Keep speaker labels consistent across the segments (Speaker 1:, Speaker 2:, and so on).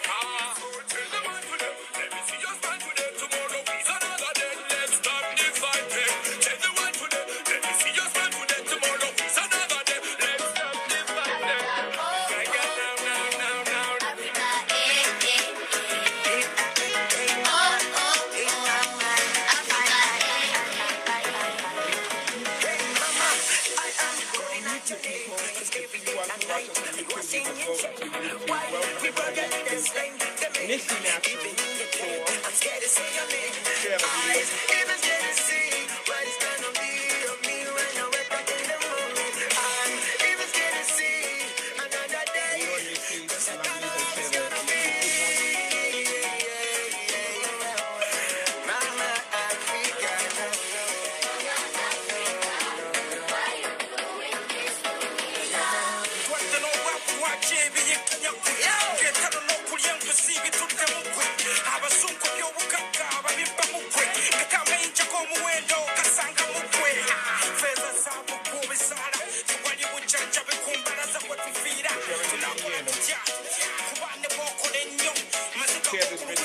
Speaker 1: Africa. Tell the man today, let me see your stand today. Tomorrow is another day. Let's stop the fighting. Tell the man today, let me see your stand today. Tomorrow is another day. Let's stop the fighting.
Speaker 2: Nissi Natural
Speaker 1: I'm scared to say your name.
Speaker 2: share the video.
Speaker 1: Even scared to see what it's gonna be of me when I wake up in the morning. I'm even scared to see another day.
Speaker 2: You know, you see,
Speaker 1: Cause I
Speaker 2: and I
Speaker 1: don't know
Speaker 2: believe
Speaker 1: what
Speaker 2: they
Speaker 1: it's
Speaker 2: say that
Speaker 1: gonna be. Mama Africa.
Speaker 2: share this video.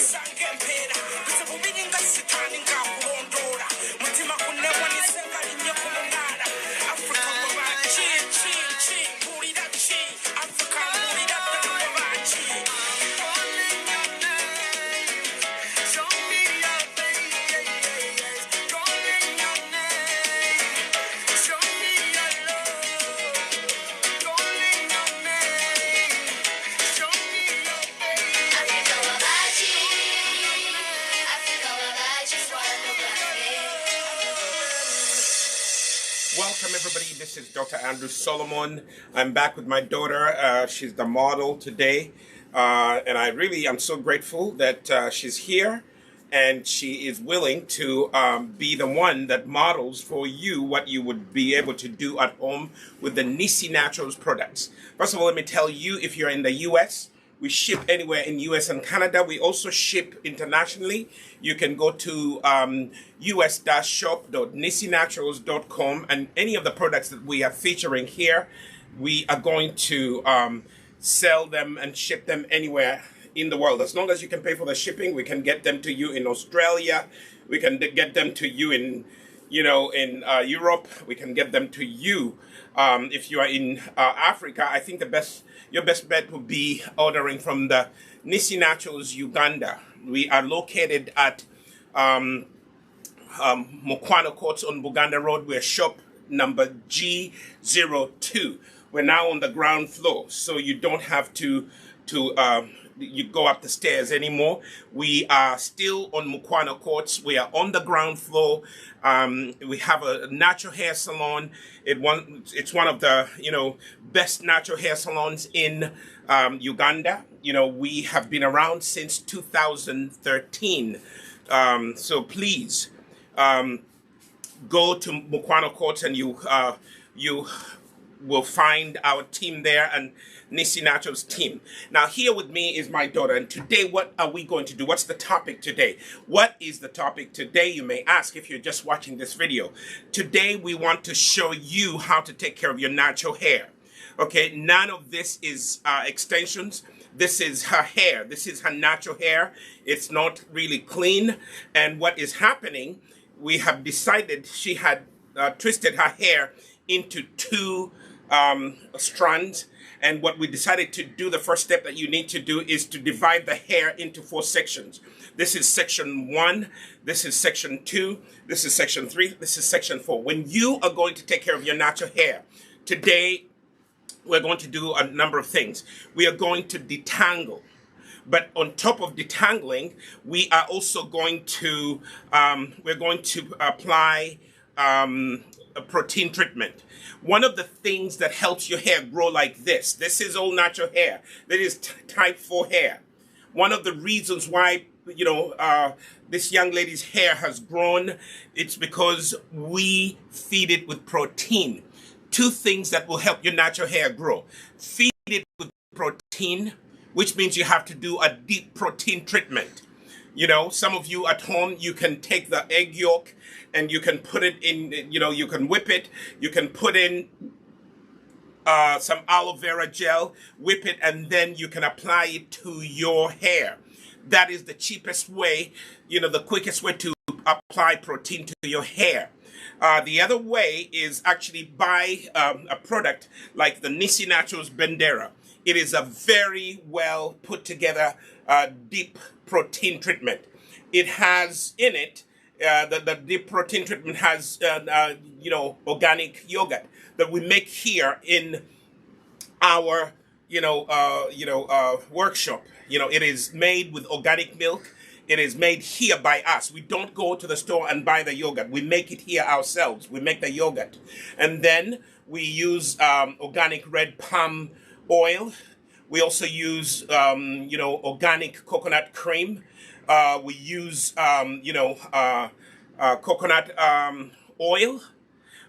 Speaker 2: Welcome everybody, this is Dr. Andrew Solomon. I'm back with my daughter. She's the model today. And I'm so grateful that she's here and she is willing to be the one that models for you what you would be able to do at home with the Nissi Naturals products. First of all, let me tell you, if you're in the US, we ship anywhere in US and Canada. We also ship internationally. You can go to us-shop.nissinaturals.com, and any of the products that we are featuring here, we are going to sell them and ship them anywhere in the world. As long as you can pay for the shipping, we can get them to you in Australia. We can get them to you in Europe. We can get them to you if you are in Africa. I think your best bet would be ordering from the Nissi Naturals Uganda. We are located at Mukwano Courts on Buganda Road. We're shop number G02. We're now on the ground floor, so you don't have to you go up the stairs anymore. We are still on Mukwano Courts. We are on the ground floor. We have a natural hair salon. It's one of the best natural hair salons in Uganda. We have been around since 2013. So please go to Mukwano Courts and you will find our team there and Nissi Naturals team. Now here with me is my daughter, and today what are we going to do? What's the topic today? What is the topic today, you may ask if you're just watching this video. Today we want to show you how to take care of your natural hair. Okay, none of this is extensions. This is her hair. This is her natural hair. It's not really clean. And what is happening, we have decided she had twisted her hair into two strands. And what we decided to do, the first step that you need to do is to divide the hair into 4 sections. This is section 1, this is section 2, this is section 3, this is section 4. When you are going to take care of your natural hair, today we're going to do a number of things. We are going to detangle. But on top of detangling, we are also going to apply a protein treatment. One of the things that helps your hair grow like this is all natural hair. That is type 4 hair. One of the reasons why this young lady's hair has grown, it's because we feed it with protein. 2 things that will help your natural hair grow. Feed it with protein, which means you have to do a deep protein treatment. Some of you at home, you can take the egg yolk and you can put it in, you can whip it. You can put in some aloe vera gel, whip it, and then you can apply it to your hair. That is the cheapest way, the quickest way to apply protein to your hair. The other way is actually buy a product like the Nissi Naturals Bandera. It is a very well put together deep protein treatment. It has in it, the deep protein treatment has, organic yogurt that we make here in our, workshop. It is made with organic milk. It is made here by us. We don't go to the store and buy the yogurt. We make it here ourselves. We make the yogurt. And then we use organic red palm oil. We also use, organic coconut cream. We use, coconut oil.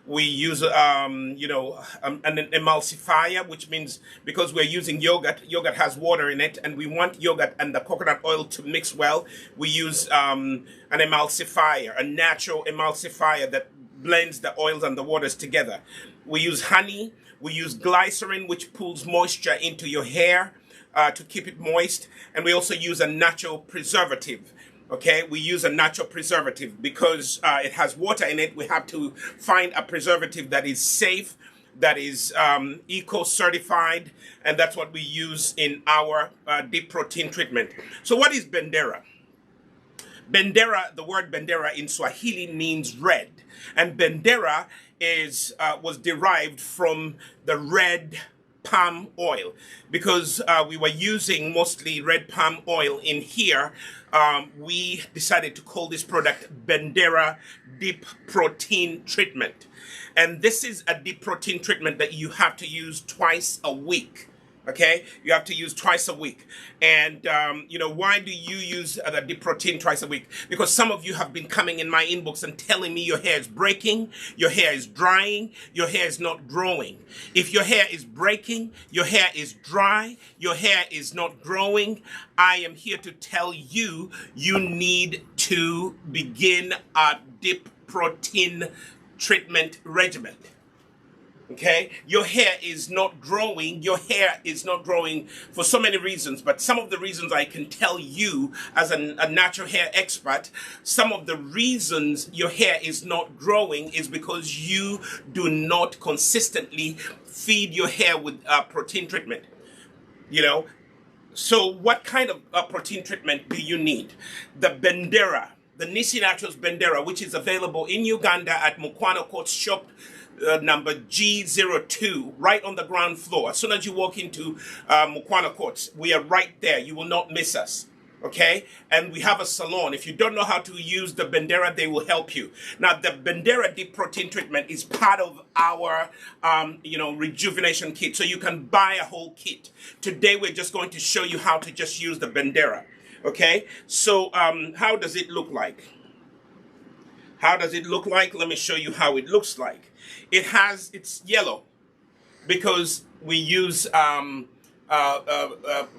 Speaker 2: We use, an emulsifier, which means because we're using yogurt has water in it, and we want yogurt and the coconut oil to mix well, we use an emulsifier, a natural emulsifier that blends the oils and the waters together. We use honey. We use glycerin, which pulls moisture into your hair to keep it moist. And we also use a natural preservative. Okay, we use a natural preservative because it has water in it. We have to find a preservative that is safe, that is eco-certified, and that's what we use in our deep protein treatment. So what is Bandera? Bandera, the word Bandera in Swahili means red, and Bandera was derived from the red palm oil because we were using mostly red palm oil in here. We decided to call this product Bandera Deep Protein Treatment. And this is a deep protein treatment that you have to use twice a week. Okay, you have to use twice a week. And, why do you use the deep protein twice a week? Because some of you have been coming in my inbox and telling me your hair is breaking, your hair is drying, your hair is not growing. If your hair is breaking, your hair is dry, your hair is not growing, I am here to tell you, you need to begin a deep protein treatment regimen. Okay, your hair is not growing. Your hair is not growing for so many reasons, but some of the reasons I can tell you as a natural hair expert, some of the reasons your hair is not growing is because you do not consistently feed your hair with protein treatment. So what kind of protein treatment do you need? The Bandera, the Nissi Naturals Bandera, which is available in Uganda at Mukwano Court Shop number G02, right on the ground floor. As soon as you walk into Mukwano Courts, we are right there. You will not miss us. Okay? And we have a salon. If you don't know how to use the Bandera, they will help you. Now, the Bandera Deep Protein Treatment is part of our, rejuvenation kit. So you can buy a whole kit. Today, we're just going to show you how to just use the Bandera. Okay? So, how does it look like? How does it look like? Let me show you how it looks like. It's yellow because we use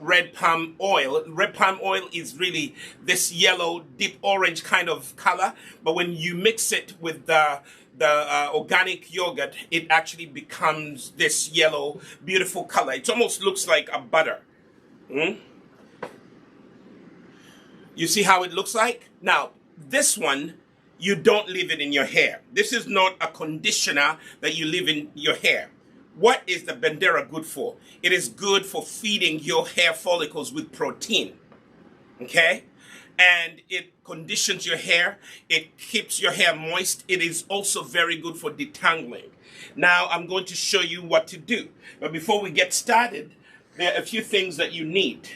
Speaker 2: red palm oil. Red palm oil is really this yellow, deep orange kind of color. But when you mix it with the organic yogurt, it actually becomes this yellow, beautiful color. It almost looks like a butter. You see how it looks like? Now, this one, you don't leave it in your hair. This is not a conditioner that you leave in your hair. What is the Bandera good for? It is good for feeding your hair follicles with protein. Okay? And it conditions your hair. It keeps your hair moist. It is also very good for detangling. Now, I'm going to show you what to do. But before we get started, there are a few things that you need.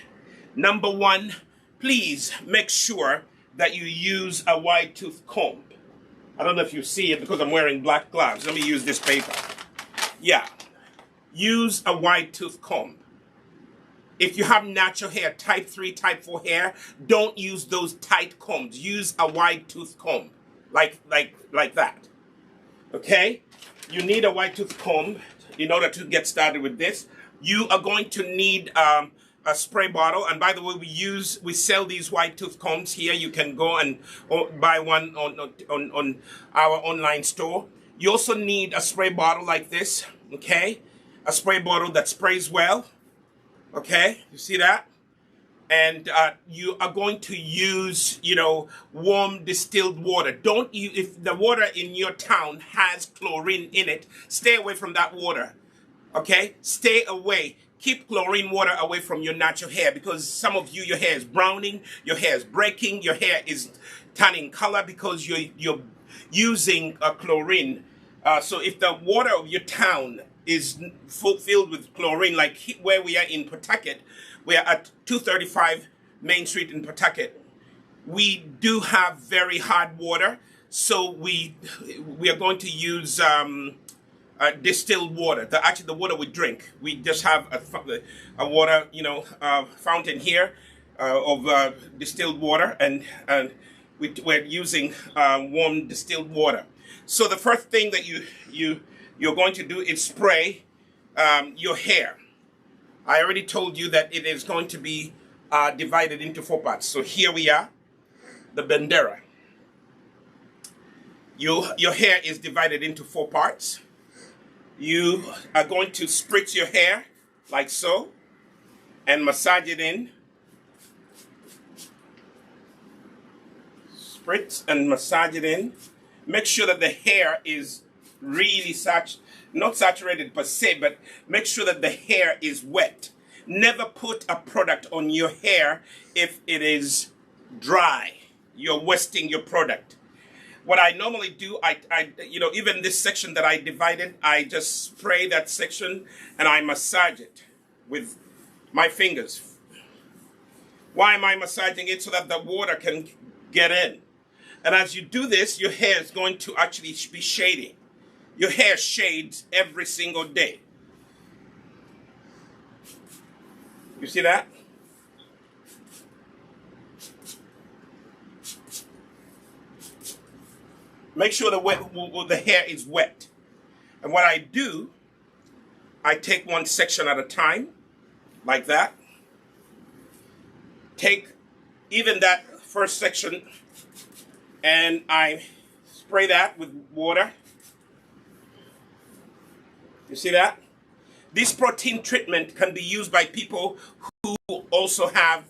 Speaker 2: Number one, please make sure that you use a wide tooth comb. I don't know if you see it because I'm wearing black gloves. Let me use this paper. Yeah. Use a wide tooth comb. If you have natural hair, type 3, type 4 hair, don't use those tight combs. Use a wide tooth comb. Like that. Okay? You need a wide tooth comb in order to get started with this. You are going to need a spray bottle, and by the way, we sell these white tooth combs here. You can go and buy one on our online store. You also need a spray bottle like this, okay? a spray bottle that sprays well. Okay, you see that? And you are going to use, warm distilled water. Don't you, if the water in your town has chlorine in it, stay away from that water. Okay, stay away. Keep chlorine water away from your natural hair, because some of you, your hair is browning, your hair is breaking, your hair is turning color because you're using chlorine. So if the water of your town is filled with chlorine, like where we are in Pawtucket, we are at 235 Main Street in Pawtucket. We do have very hard water, so we are going to use distilled water. Actually, the water we drink. We just have a water, fountain here of distilled water, and we're using warm distilled water. So the first thing that you're going to do is spray your hair. I already told you that it is going to be divided into 4 parts. So here we are, the bandera. Your hair is divided into 4 parts. You are going to spritz your hair like so and massage it in. Spritz and massage it in. Make sure that the hair is really not saturated per se, but make sure that the hair is wet. Never put a product on your hair if it is dry. You're wasting your product. What I normally do, even this section that I divided, I just spray that section and I massage it with my fingers. Why am I massaging it? So that the water can get in. And as you do this, your hair is going to actually be shading. Your hair shades every single day. You see that? Make sure the hair is wet. And what I do, I take one section at a time, like that. Take even that first section and I spray that with water. You see that? This protein treatment can be used by people who also have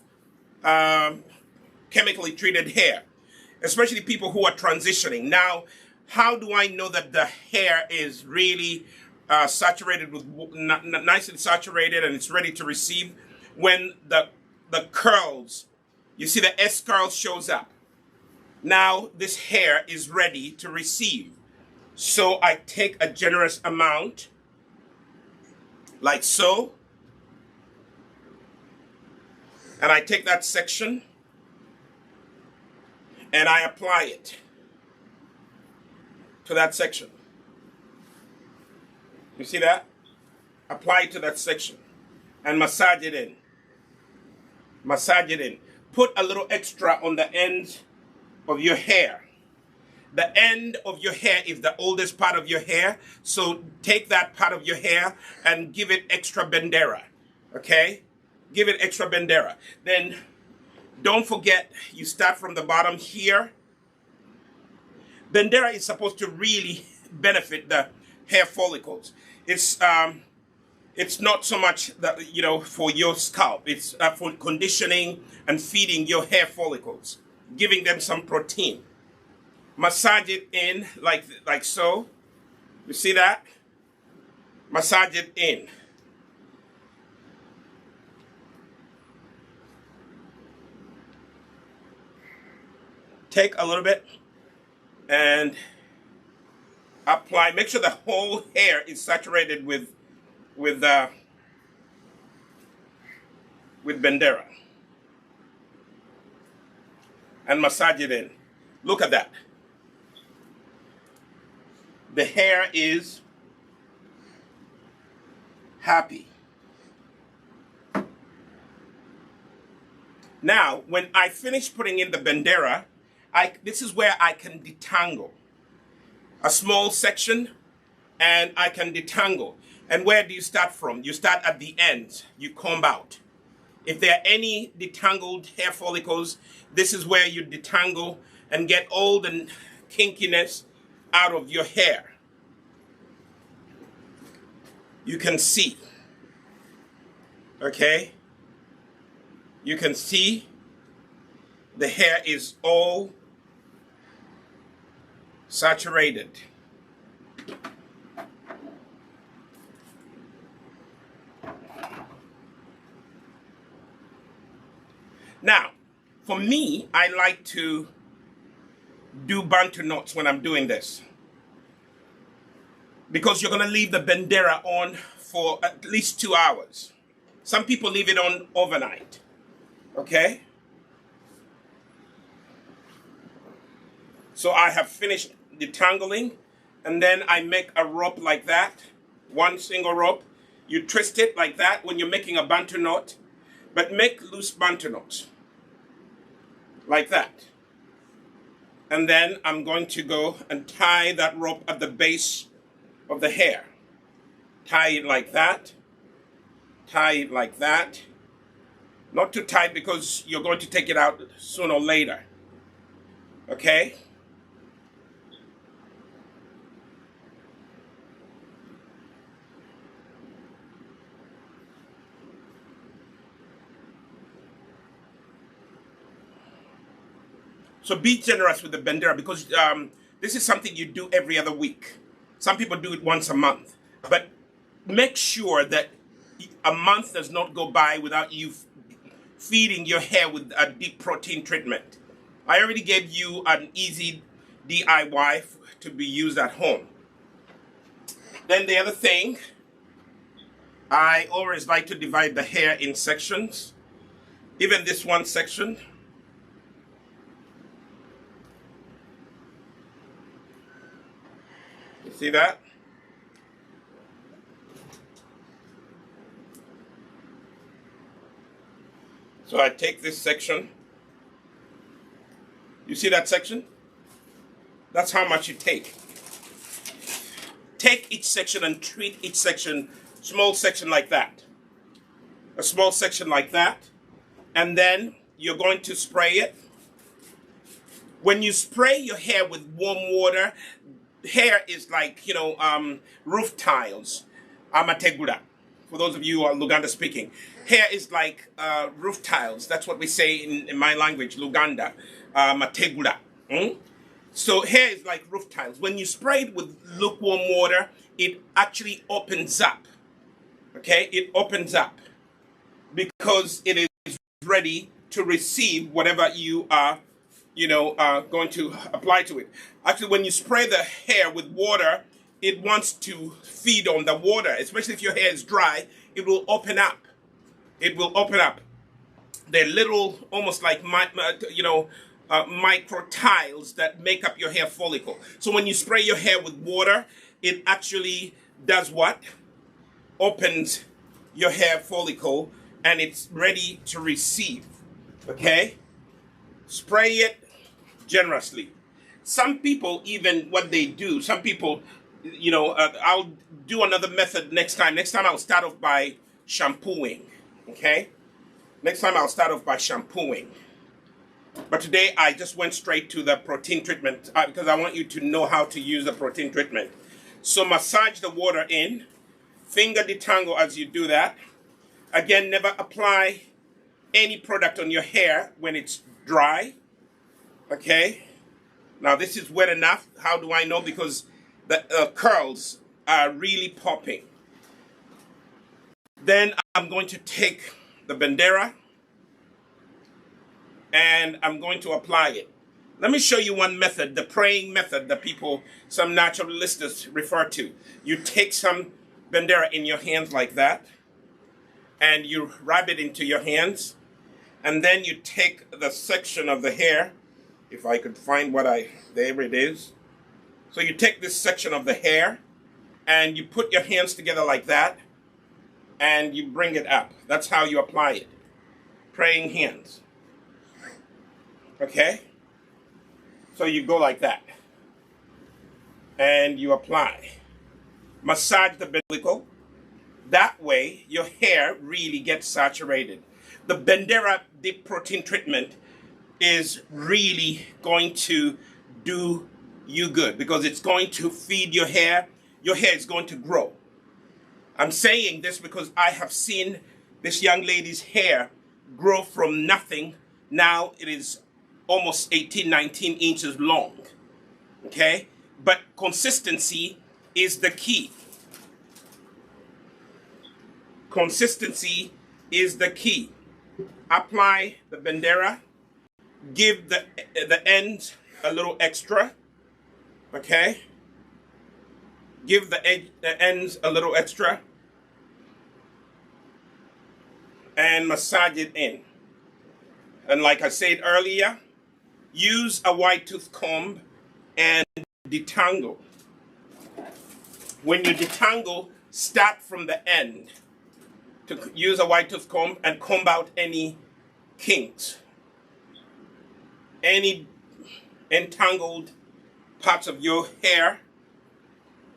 Speaker 2: chemically treated hair, especially people who are transitioning. Now, how do I know that the hair is really saturated with, nice and saturated, and it's ready to receive? When the curls, you see the S curl shows up. Now this hair is ready to receive. So I take a generous amount, like so, and I take that section and I apply it to that section. You see that? Apply it to that section and massage it in. Massage it in. Put a little extra on the end of your hair. The end of your hair is the oldest part of your hair, so take that part of your hair and give it extra bandera, okay? Give it extra bandera. Then don't forget, you start from the bottom here. Bandera is supposed to really benefit the hair follicles. It's not so much that, for your scalp. It's for conditioning and feeding your hair follicles, giving them some protein. Massage it in like so. You see that? Massage it in. Take a little bit and apply. Make sure the whole hair is saturated with bandera. And massage it in. Look at that. The hair is happy. Now, when I finish putting in the bandera, this is where I can detangle. A small section, and I can detangle. And where do you start from? You start at the ends. You comb out. If there are any detangled hair follicles, this is where you detangle and get all the kinkiness out of your hair. you can see, okay? You can see the hair is all saturated. Now, for me, I like to do Bantu knots when I'm doing this, because you're going to leave the bandera on for at least 2 hours. Some people leave it on overnight, okay? So I have finished detangling, and then I make a rope like that, one single rope. You twist it like that when you're making a Bantu knot, but make loose Bantu knots, like that. And then I'm going to go and tie that rope at the base of the hair. Tie it like that. Tie it like that. Not too tight because you're going to take it out sooner or later. Okay? So be generous with the bandera, because this is something you do every other week. Some people do it once a month. But make sure that a month does not go by without you feeding your hair with a deep protein treatment. I already gave you an easy DIY to be used at home. Then the other thing, I always like to divide the hair in sections. Even this one section. You see that? So I take this section. You see that section? That's how much you take. Take each section and treat each section, small section like that. A small section like that. And then you're going to spray it. When you spray your hair with warm water, hair is like, roof tiles. Amategura. For those of you who are Luganda speaking. Hair is like roof tiles. That's what we say in my language, Luganda. Mategura. So hair is like roof tiles. When you spray it with lukewarm water, it actually opens up. Okay? It opens up. Because it is ready to receive whatever you are going to apply to it. Actually, when you spray the hair with water, it wants to feed on the water, especially if your hair is dry. It will open up. It will open up. They're little, almost like micro tiles that make up your hair follicle. So when you spray your hair with water, it actually does what? Opens your hair follicle, and it's ready to receive. Okay? Spray it generously. Some people, even what they do, some people, I'll do another method next time. Next time I'll start off by shampooing. Okay? Next time I'll start off by shampooing. But today I just went straight to the protein treatment because I want you to know how to use the protein treatment. So massage the water in. Finger detangle as you do that. Again, never apply any product on your hair when it's dry. Okay? Now this is wet enough. How do I know? Because the curls are really popping. Then I'm going to take the bandera and I'm going to apply it. Let me show you one method, the praying method that some naturalists refer to. You take some bandera in your hands like that, and you rub it into your hands, and then you take the section of the hair, if I could find there it is. So you take this section of the hair, and you put your hands together like that, and you bring it up. That's how you apply it. Praying hands. Okay? So you go like that. And you apply. Massage the umbilical. That way, your hair really gets saturated. The Bandera Deep Protein Treatment is really going to do you good because it's going to feed your hair. Your hair is going to grow. I'm saying this because I have seen this young lady's hair grow from nothing. Now it is almost 18, 19 inches long. Okay? But consistency is the key. Consistency is the key. Apply the bandera. Give the ends a little extra. Okay? Give the ends a little extra. And massage it in. And like I said earlier, use a wide tooth comb and detangle. When you detangle, start from the end. To use a wide tooth comb and comb out any kinks, any entangled parts of your hair.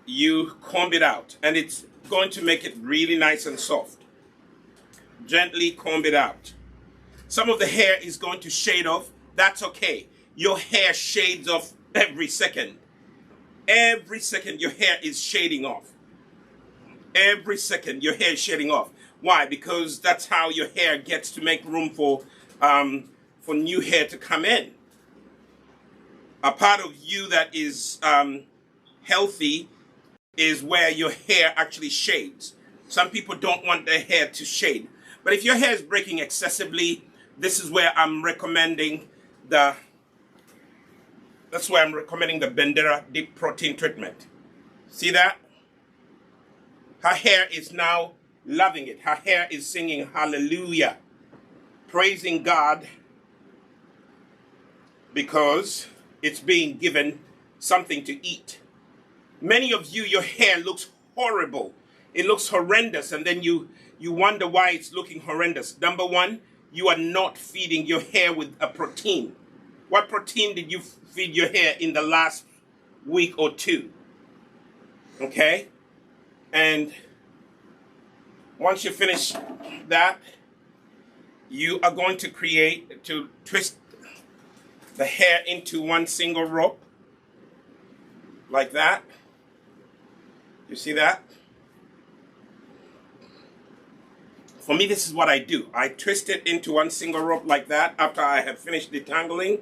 Speaker 2: You comb it out, and it's going to make it really nice and soft. Gently comb it out. Some of the hair is going to shade off. That's okay. Your hair shades off every second. Every second your hair is shading off. Every second your hair is shading off. Why? Because that's how your hair gets to make room for new hair to come in. A part of you that is healthy is where your hair actually shades. Some people don't want their hair to shade. But if your hair is breaking excessively, this is where I'm recommending the Bandera Deep Protein Treatment. See that? Her hair is now loving it. Her hair is singing hallelujah, praising God, because it's being given something to eat. Many of you, your hair looks horrible. It looks horrendous, and then you wonder why it's looking horrendous. Number one, you are not feeding your hair with a protein. What protein did you feed your hair in the last week or two? Okay? And once you finish that, you are going to twist the hair into one single rope, like that. You see that? For me, this is what I do. I twist it into one single rope like that after I have finished detangling.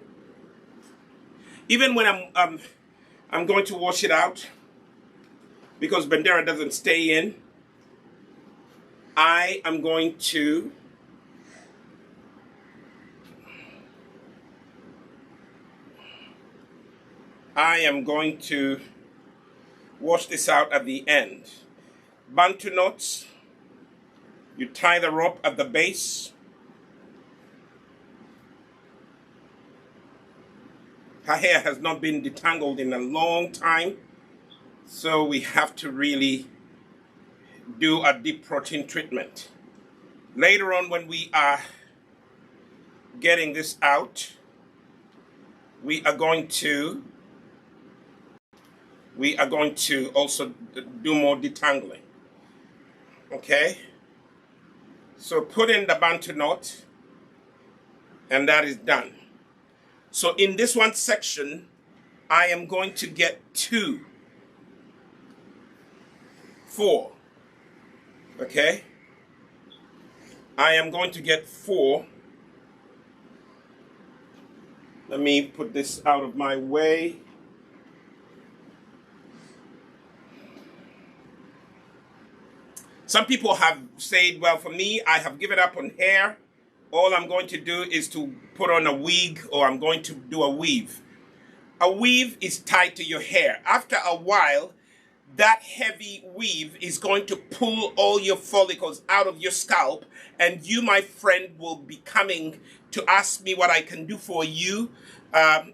Speaker 2: Even when I'm going to wash it out, because Bandera doesn't stay in, I am going to wash this out at the end. Bantu knots. You tie the rope at the base. Her hair has not been detangled in a long time, so we have to really do a deep protein treatment. Later on, when we are getting this out, we are going to also do more detangling. Okay? So put in the Bantu knot, and that is done. So in this one section, I am going to get 4. Okay? I am going to get 4. Let me put this out of my way. Some people have said, well, for me, I have given up on hair. All I'm going to do is to put on a wig, or I'm going to do a weave. A weave is tied to your hair. After a while, that heavy weave is going to pull all your follicles out of your scalp, and you, my friend, will be coming to ask me what I can do for you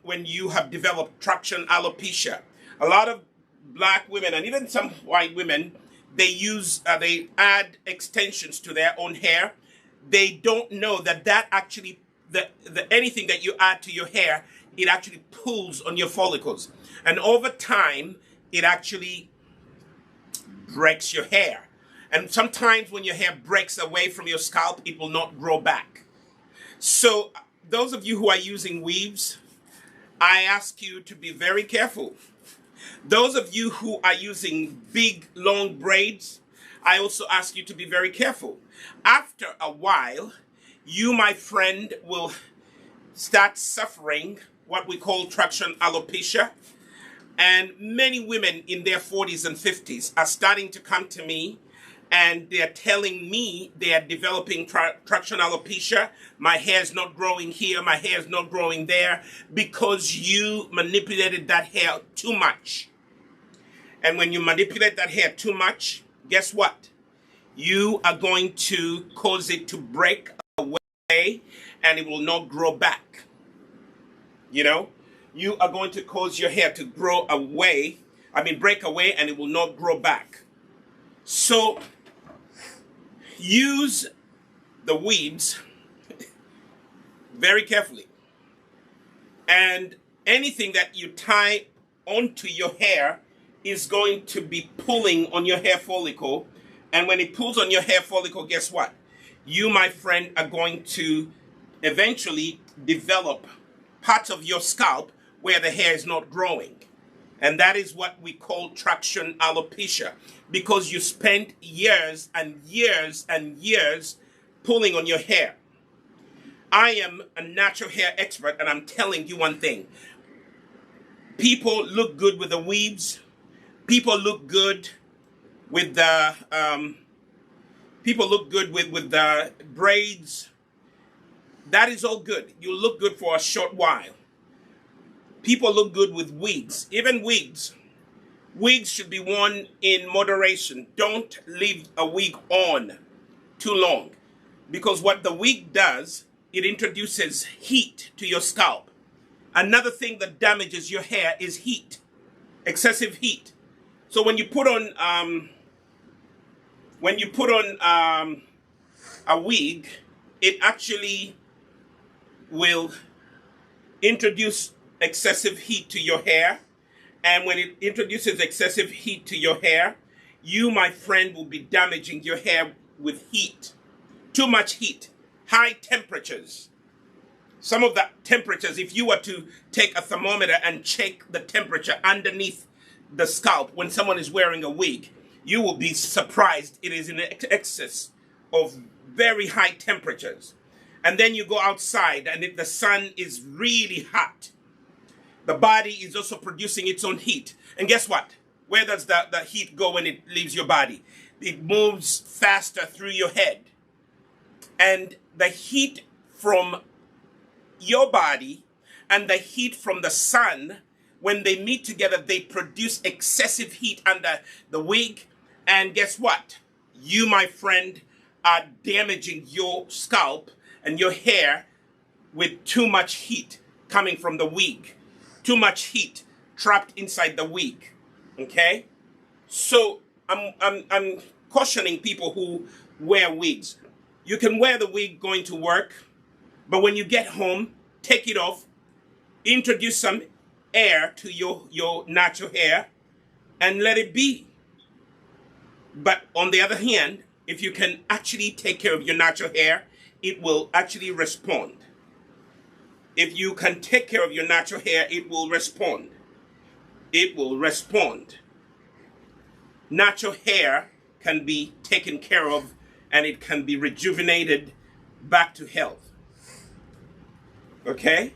Speaker 2: when you have developed traction alopecia. A lot of black women, and even some white women, they add extensions to their own hair. They don't know that actually, anything that you add to your hair, it actually pulls on your follicles. And over time, it actually breaks your hair. And sometimes when your hair breaks away from your scalp, it will not grow back. So those of you who are using weaves, I ask you to be very careful. Those of you who are using big, long braids, I also ask you to be very careful. After a while, you, my friend, will start suffering what we call traction alopecia. And many women in their 40s and 50s are starting to come to me and they're telling me they are developing traction alopecia. My hair is not growing here, my hair is not growing there, because you manipulated that hair too much. And when you manipulate that hair too much, guess what? You are going to cause it to break away and it will not grow back. You know, you are going to cause your hair to break away and it will not grow back. So use the weeds very carefully. And anything that you tie onto your hair is going to be pulling on your hair follicle. And when it pulls on your hair follicle, guess what? You, my friend, are going to eventually develop parts of your scalp where the hair is not growing. And that is what we call traction alopecia, because you spent years and years and years pulling on your hair. I am a natural hair expert, and I'm telling you one thing. People look good with the weaves. People look good with the with the braids. That is all good. You look good for a short while. People look good with wigs. Even wigs. Wigs should be worn in moderation. Don't leave a wig on too long. Because what the wig does, it introduces heat to your scalp. Another thing that damages your hair is heat. Excessive heat. So when you put on a wig, it actually will introduce excessive heat to your hair. And when it introduces excessive heat to your hair, you, my friend, will be damaging your hair with heat. Too much heat. High temperatures. Some of the temperatures, if you were to take a thermometer and check the temperature underneath the scalp when someone is wearing a wig, you will be surprised it is in excess of very high temperatures. And then you go outside, and if the sun is really hot, the body is also producing its own heat. And guess what? Where does the heat go when it leaves your body? It moves faster through your head. And the heat from your body and the heat from the sun, when they meet together, they produce excessive heat under the wig. And guess what? You, my friend, are damaging your scalp and your hair with too much heat coming from the wig. Too much heat trapped inside the wig. Okay? So I'm cautioning people who wear wigs. You can wear the wig going to work, but when you get home, take it off, introduce some air to your natural hair, and let it be. But on the other hand, if you can actually take care of your natural hair, it will actually respond. If you can take care of your natural hair, it will respond. It will respond. Natural hair can be taken care of and it can be rejuvenated back to health. Okay?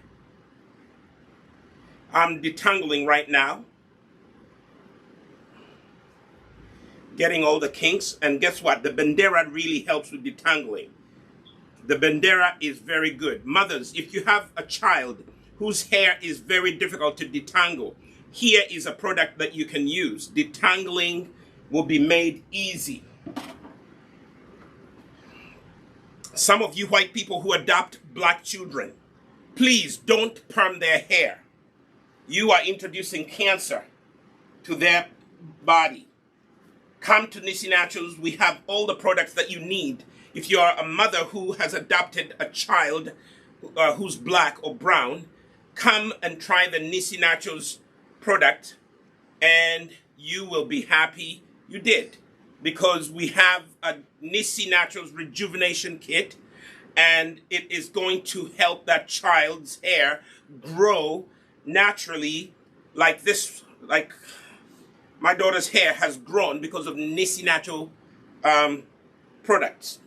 Speaker 2: I'm detangling right now. Getting all the kinks. And guess what? The bandera really helps with detangling. The bandera is very good. Mothers, if you have a child whose hair is very difficult to detangle, here is a product that you can use. Detangling will be made easy. Some of you white people who adopt black children, please don't perm their hair. You are introducing cancer to their body. Come to Nissi Naturals. We have all the products that you need. If you are a mother who has adopted a child who's black or brown, come and try the Nissi Naturals product and you will be happy you did. Because we have a Nissi Naturals rejuvenation kit and it is going to help that child's hair grow naturally like this, like my daughter's hair has grown because of Nissi Natural products.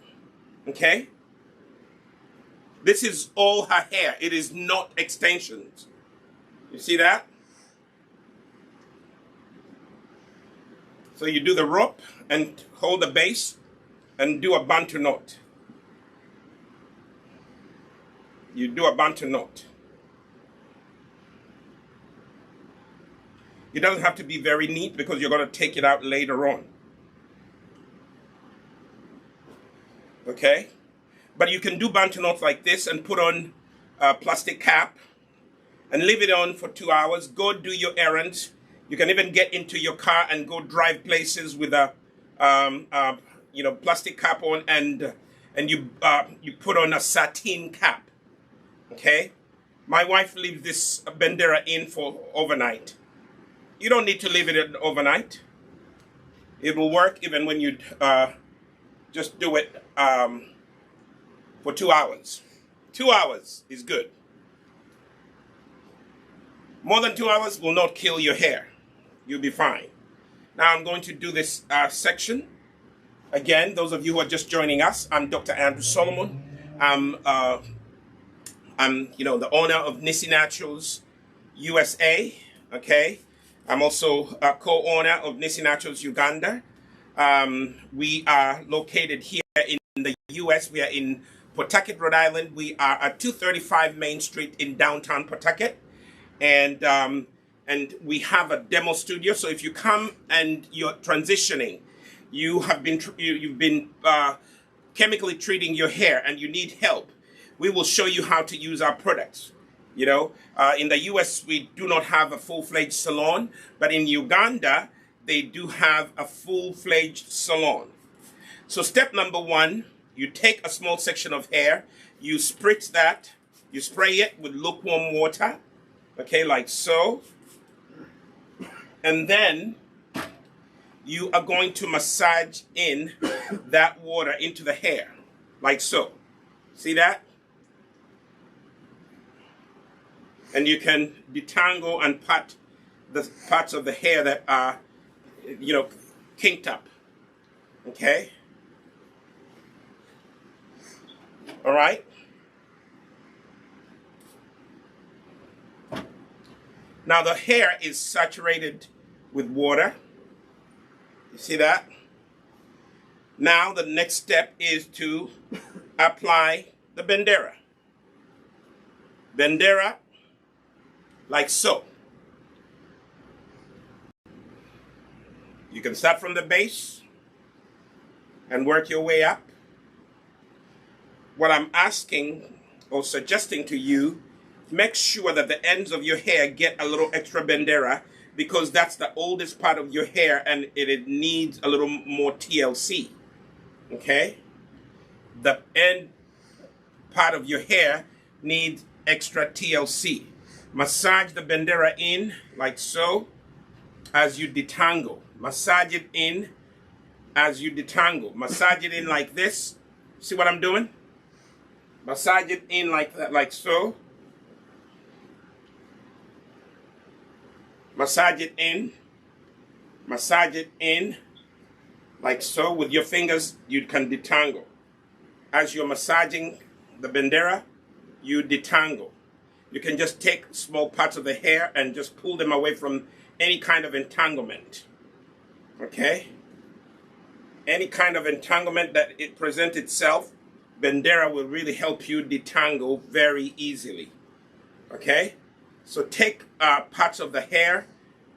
Speaker 2: Okay? This is all her hair. It is not extensions. You see that? So you do the rope and hold the base and do a Bantu knot. You do a Bantu knot. It doesn't have to be very neat because you're going to take it out later on. Okay? But you can do Bantu knots like this and put on a plastic cap and leave it on for 2 hours. Go do your errands. You can even get into your car and go drive places with a plastic cap on, and you put on a satin cap. Okay? My wife leaves this bandera in for overnight. You don't need to leave it overnight. It will work even when you just do it for 2 hours. 2 hours is good. More than 2 hours will not kill your hair. You'll be fine. Now I'm going to do this section. Again, those of you who are just joining us, I'm Dr. Andrew Solomon. I'm the owner of Nissi Naturals USA. Okay. I'm also a co-owner of Nissi Naturals Uganda. We are located here in the US. We are in Pawtucket, Rhode Island. We are at 235 Main Street in downtown Pawtucket. And we have a demo studio. So if you come and you're transitioning, you've been chemically treating your hair and you need help, we will show you how to use our products. You know, in the US, we do not have a full-fledged salon, but in Uganda, they do have a full-fledged salon. So step number one, you take a small section of hair, you spritz that, you spray it with lukewarm water, okay, like so. And then you are going to massage in that water into the hair, like so. See that? And you can detangle and part the parts of the hair that are, kinked up. Okay? All right? Now the hair is saturated with water. You see that? Now the next step is to apply the bandera. Bandera, like so. You can start from the base and work your way up. What I'm asking or suggesting to you, make sure that the ends of your hair get a little extra bandera, because that's the oldest part of your hair and it needs a little more TLC. Okay? The end part of your hair needs extra TLC. Massage the bandera in like so as you detangle. Massage it in as you detangle. Massage it in like this. See what I'm doing? Massage it in like that, like so. Massage it in. Massage it in like so. With your fingers, you can detangle. As you're massaging the bandera, you detangle. You can just take small parts of the hair and just pull them away from any kind of entanglement. Okay? Any kind of entanglement that it presents itself, bandera will really help you detangle very easily. Okay? So take parts of the hair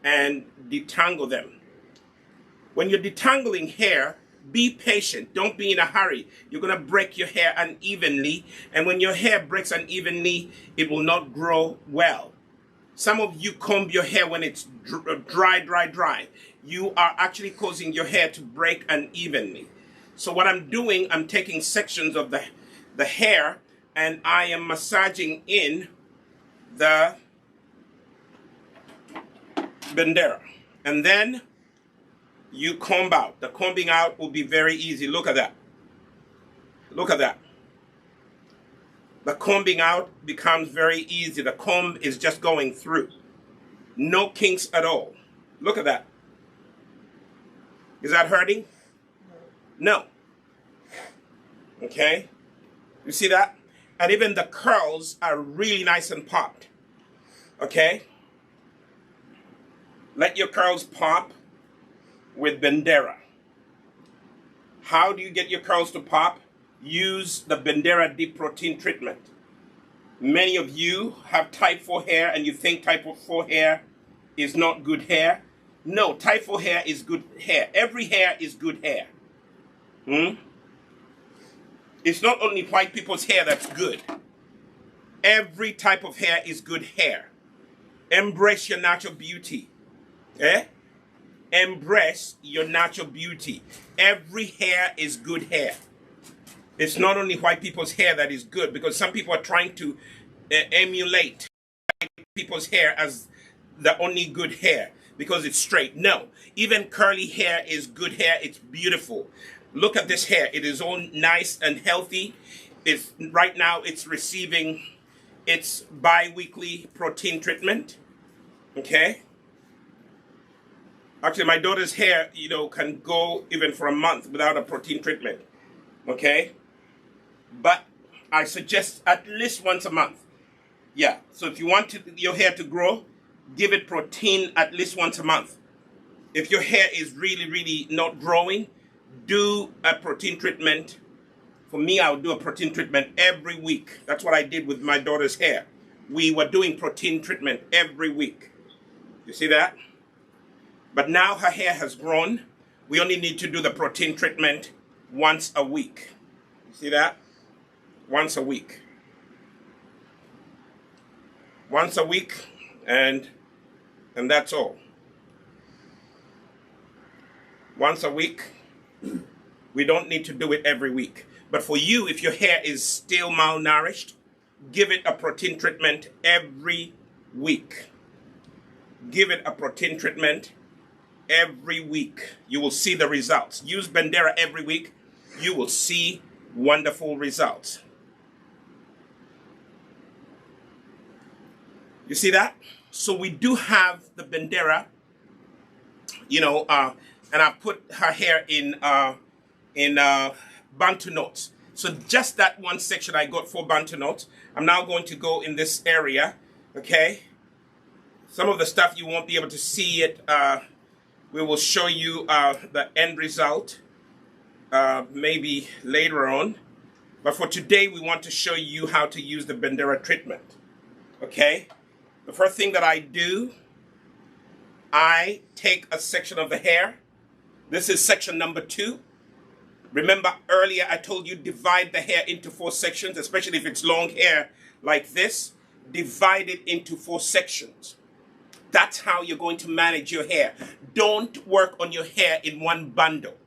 Speaker 2: and detangle them. When you're detangling hair, be patient. Don't be in a hurry. You're going to break your hair unevenly. And when your hair breaks unevenly, it will not grow well. Some of you comb your hair when it's dry. You are actually causing your hair to break unevenly. So what I'm doing, I'm taking sections of the hair and I am massaging in the bandera. And then you comb out. The combing out will be very easy. Look at that. Look at that. The combing out becomes very easy. The comb is just going through. No kinks at all. Look at that. Is that hurting? No. Okay? You see that? And even the curls are really nice and popped. Okay? Let your curls pop with Bandera. How do you get your curls to pop? Use the Bandera Deep Protein Treatment. Many of you have type 4 hair and you think type 4 hair is not good hair. No, type 4 hair is good hair. Every hair is good hair. It's not only white people's hair that's good. Every type of hair is good hair. Embrace your natural beauty. Eh? Embrace your natural beauty. Every hair is good hair. It's not only white people's hair that is good, because some people are trying to emulate white people's hair as the only good hair because it's straight. No, even curly hair is good hair. It's beautiful. Look at this hair. It is all nice and healthy. It's right now it's receiving its bi-weekly protein treatment. Okay. Actually, my daughter's hair, can go even for a month without a protein treatment. Okay. But I suggest at least once a month. Yeah. So if you want your hair to grow, give it protein at least once a month. If your hair is really, really not growing, do a protein treatment. For me, I would do a protein treatment every week. That's what I did with my daughter's hair. We were doing protein treatment every week. You see that? But now her hair has grown. We only need to do the protein treatment once a week. You see that? Once a week. Once a week, and that's all. Once a week. We don't need to do it every week. But for you, if your hair is still malnourished, give it a protein treatment every week. Give it a protein treatment every week. You will see the results. Use Bandera every week. You will see wonderful results. You see that? So we do have the Bandera, and I put her hair in Bantu Knots. So just that one section I got for Bantu Knots. I'm now going to go in this area, okay? Some of the stuff you won't be able to see it. We will show you the end result maybe later on. But for today, we want to show you how to use the Bandera treatment, okay? The first thing that I do, I take a section of the hair. This is section number 2. Remember earlier I told you divide the hair into 4 sections, especially if it's long hair like this. Divide it into 4 sections. That's how you're going to manage your hair. Don't work on your hair in one bundle.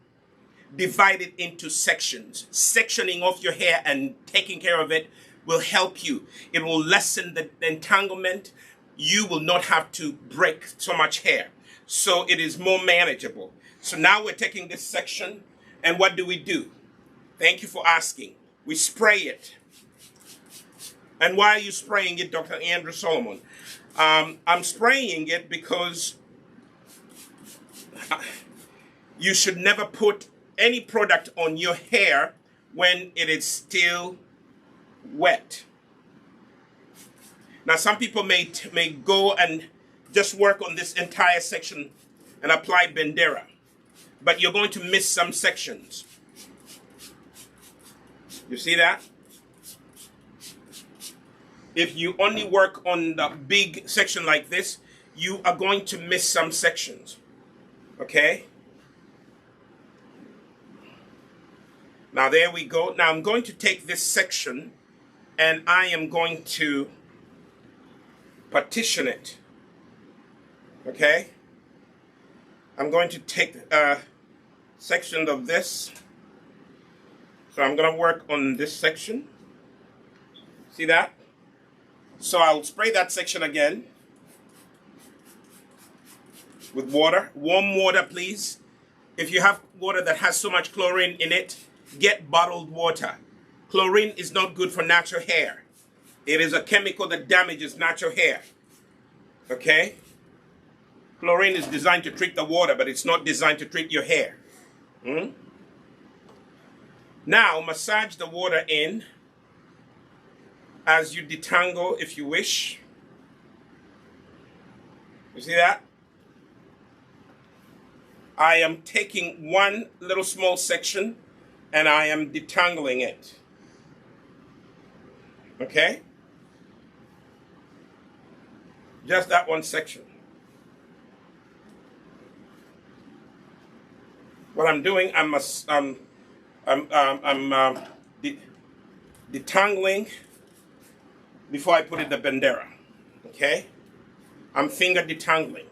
Speaker 2: Divide it into sections. Sectioning off your hair and taking care of it will help you. It will lessen the entanglement. You will not have to break so much hair. So it is more manageable. So now we're taking this section, and what do? Thank you for asking. We spray it. And why are you spraying it, Dr. Andrew Solomon? I'm spraying it because you should never put any product on your hair when it is still wet. Now, some people may go and just work on this entire section and apply Bandera, but you're going to miss some sections. You see that? If you only work on the big section like this, you are going to miss some sections. Okay? Now there we go. Now I'm going to take this section and I am going to partition it. Okay? I'm going to take a section of this. So I'm going to work on this section. See that? So I'll spray that section again with water. Warm water, please. If you have water that has so much chlorine in it, get bottled water. Chlorine is not good for natural hair. It is a chemical that damages natural hair. Okay? Chlorine is designed to treat the water, but it's not designed to treat your hair. Now massage the water in as you detangle if you wish. You see that? I am taking one little small section and I am detangling it. Okay? Just that one section. What I'm doing, I'm detangling before I put in the bandera. Okay? I'm finger detangling.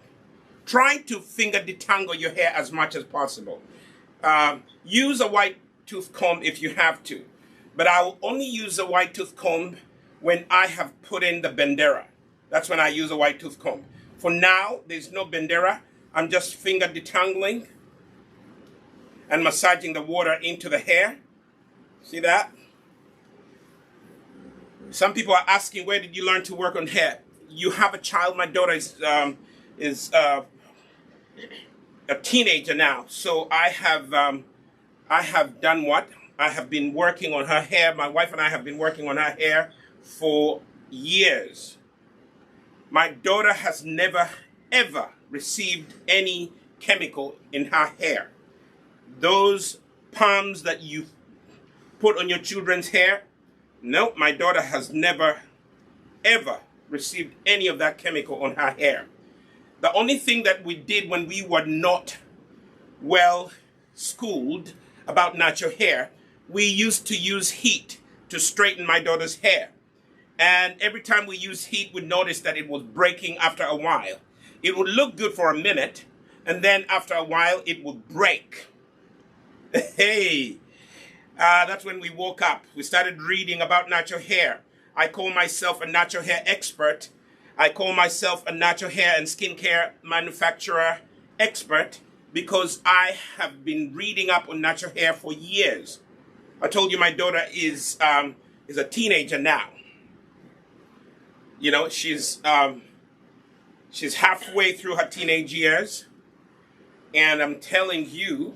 Speaker 2: Try to finger detangle your hair as much as possible. Use a white tooth comb if you have to, but I will only use a white tooth comb when I have put in the bandera. That's when I use a white tooth comb. For now, there's no bandera. I'm just finger detangling and massaging the water into the hair. See that? Some people are asking, where did you learn to work on hair? You have a child. My daughter is a teenager now, so I have done what? I have been working on her hair. My wife and I have been working on her hair for years. My daughter has never, ever received any chemical in her hair. Those palms that you put on your children's hair, no, my daughter has never, ever received any of that chemical on her hair. The only thing that we did when we were not well schooled about natural hair, we used to use heat to straighten my daughter's hair. And every time we used heat, we noticed that it was breaking after a while. It would look good for a minute, and then after a while, it would break. Hey, that's when we woke up. We started reading about natural hair. I call myself a natural hair expert. I call myself a natural hair and skincare manufacturer expert because I have been reading up on natural hair for years. I told you my daughter is a teenager now. You know, she's halfway through her teenage years, and I'm telling you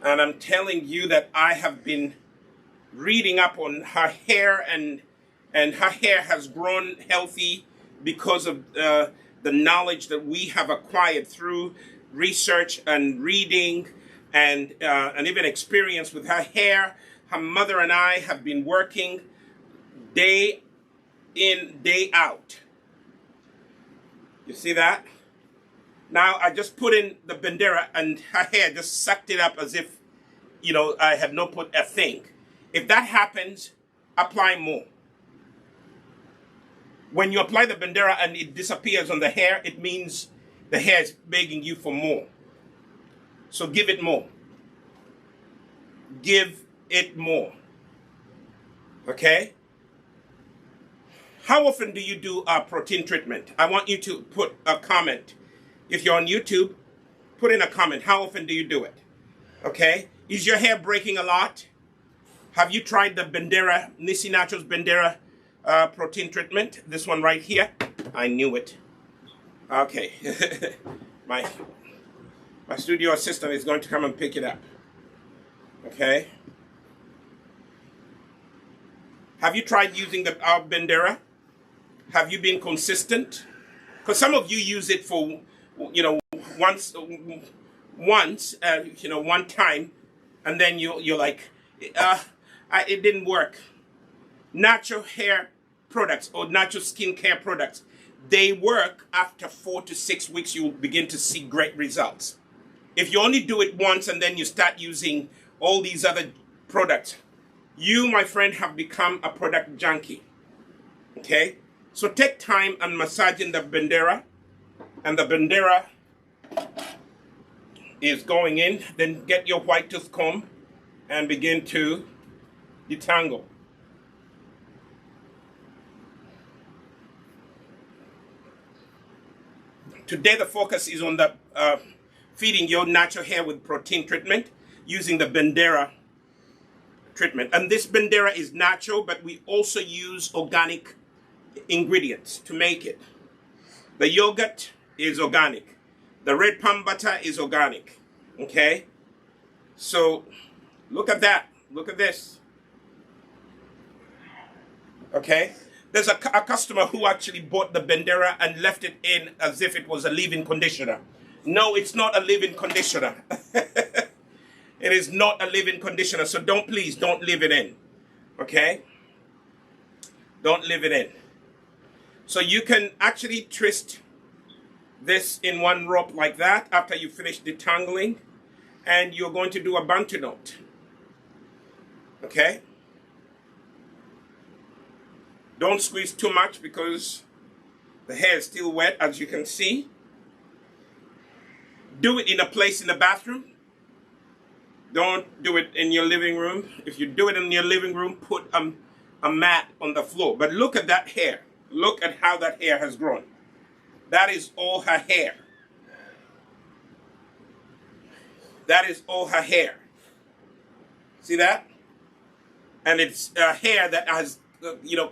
Speaker 2: that I have been reading up on her hair, and her hair has grown healthy because of the knowledge that we have acquired through research and reading and even experience with her hair. Her mother and I have been working day in, day out. You see that? Now I just put in the bandera and her hair just sucked it up as if, you know, I had not put a thing. If that happens, apply more. When you apply the bandera and it disappears on the hair, it means the hair is begging you for more. So give it more. Give it more. Okay? How often do you do a protein treatment? I want you to put a comment. If you're on YouTube, put in a comment. How often do you do it? Okay? Is your hair breaking a lot? Have you tried the Bandera, Nissi Naturals Bandera protein treatment? This one right here. I knew it. Okay. my studio assistant is going to come and pick it up. Okay. Have you tried using our Bandera? Have you been consistent? Because some of you use it for, you know, once, you know, one time, and then you're like, it didn't work. Natural hair products or natural skincare products, they work after 4 to 6 weeks. You will begin to see great results. If you only do it once and then you start using all these other products, you, my friend, have become a product junkie. Okay? So take time and massaging the Bandera, and the Bandera is going in. Then get your white tooth comb and begin to detangle. Today the focus is on the feeding your natural hair with protein treatment using the Bandera treatment. And this Bandera is natural, but we also use organic ingredients to make it. The yogurt is organic. The red palm butter is organic. Okay? So Look at that. Look at this. Okay. There's a customer who actually bought the Bandera and left it in as if it was a leave-in conditioner. No, it's not a leave-in conditioner. It is not a leave-in conditioner. So please don't leave it in. Okay. Don't leave it in. So you can actually twist this in one rope like that after you finish detangling, and you're going to do a Bantu knot. Okay? Don't squeeze too much because the hair is still wet, as you can see. Do it in a place in the bathroom. Don't do it in your living room. If you do it in your living room, put a mat on the floor. But look at that hair. Look at how that hair has grown. That is all her hair. That is all her hair. See that? And it's hair that has,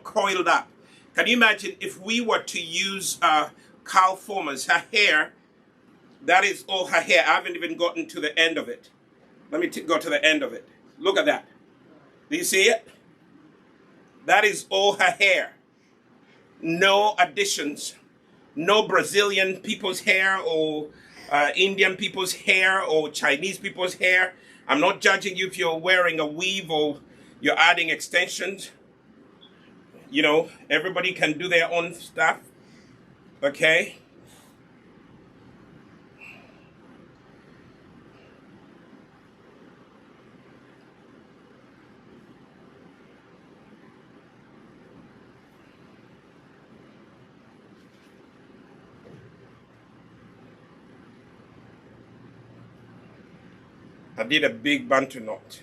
Speaker 2: coiled up. Can you imagine if we were to use Carl Former's, her hair, that is all her hair. I haven't even gotten to the end of it. Let me go to the end of it. Look at that. Do you see it? That is all her hair. No additions. No Brazilian people's hair or Indian people's hair or Chinese people's hair. I'm not judging you if you're wearing a weave or you're adding extensions. You know, everybody can do their own stuff. Okay? I did a big Bantu knot.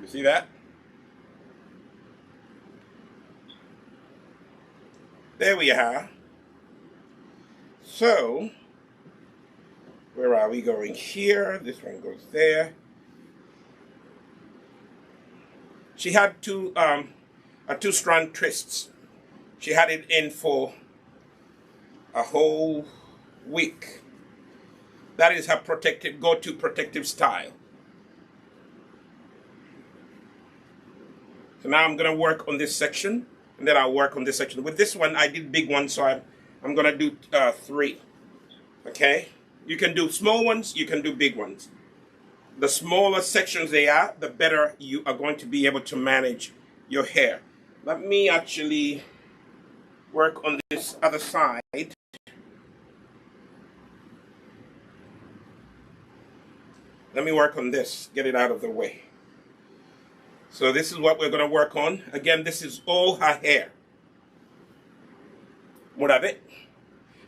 Speaker 2: You see that? There we are. So, where are we going here? This one goes there. She had two strand twists. She had it in for a whole week. That is her go-to protective style. So now I'm going to work on this section, and then I'll work on this section. With this one, I did big ones, so I'm going to do 3. Okay? You can do small ones, you can do big ones. The smaller sections they are, the better you are going to be able to manage your hair. Let me actually work on this other side. Let me work on this, get it out of the way. So this is what we're going to work on. Again, this is all her hair. What of it?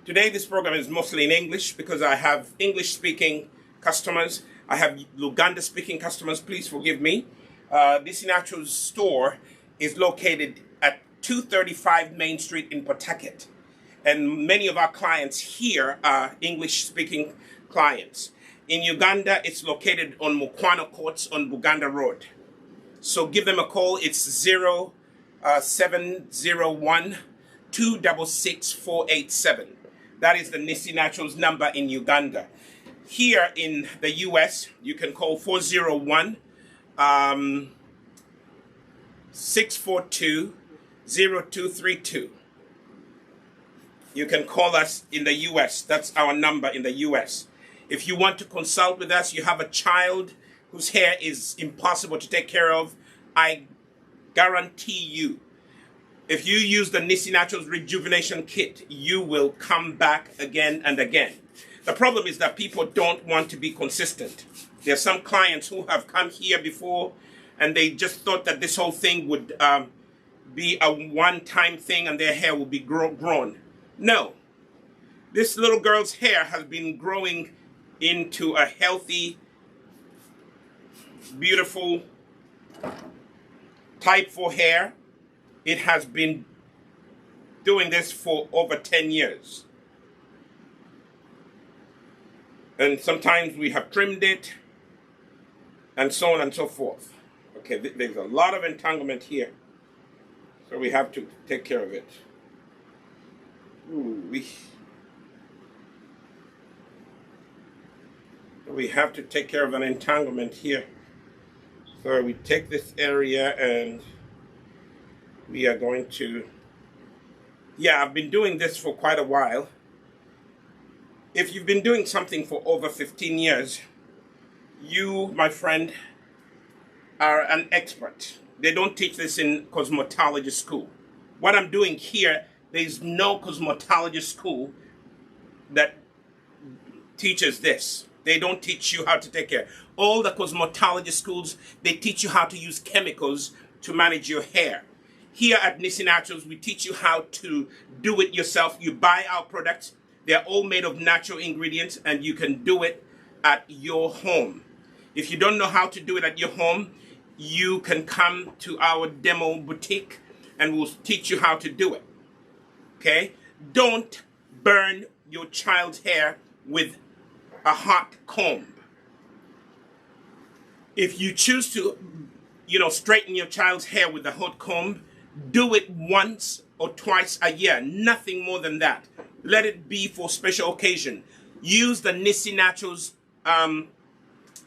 Speaker 2: Today, this program is mostly in English because I have English-speaking customers. I have Luganda-speaking customers. Please forgive me. Nissi Natural's store is located at 235 Main Street in Pawtucket. And many of our clients here are English-speaking clients. In Uganda, it's located on Mukwano Courts on Buganda Road. So give them a call. It's 0701 266 487. That is the Nissi Naturals number in Uganda. Here in the US, you can call 401 642 0232. You can call us in the US. That's our number in the US. If you want to consult with us, you have a child whose hair is impossible to take care of, I guarantee you, if you use the Nissi Naturals Rejuvenation Kit, you will come back again and again. The problem is that people don't want to be consistent. There are some clients who have come here before and they just thought that this whole thing would be a one-time thing and their hair will be grown. No. This little girl's hair has been growing into a healthy, beautiful type 4 hair. It has been doing this for over 10 years. And sometimes we have trimmed it and so on and so forth. Okay, there's a lot of entanglement here. So we have to take care of it. Ooh-wee. We have to take care of an entanglement here. So we take this area and we are going to, yeah, I've been doing this for quite a while. If you've been doing something for over 15 years, you, my friend, are an expert. They don't teach this in cosmetology school. What I'm doing here, there's no cosmetology school that teaches this. They don't teach you how to take care. All the cosmetology schools, they teach you how to use chemicals to manage your hair. Here at Nissi Naturals, we teach you how to do it yourself. You buy our products. They're all made of natural ingredients, and you can do it at your home. If you don't know how to do it at your home, you can come to our demo boutique and we'll teach you how to do it. Okay? Don't burn your child's hair with a hot comb. If you choose to, straighten your child's hair with a hot comb, do it once or twice a year, nothing more than that. Let it be for special occasion. Use the Nissi Naturals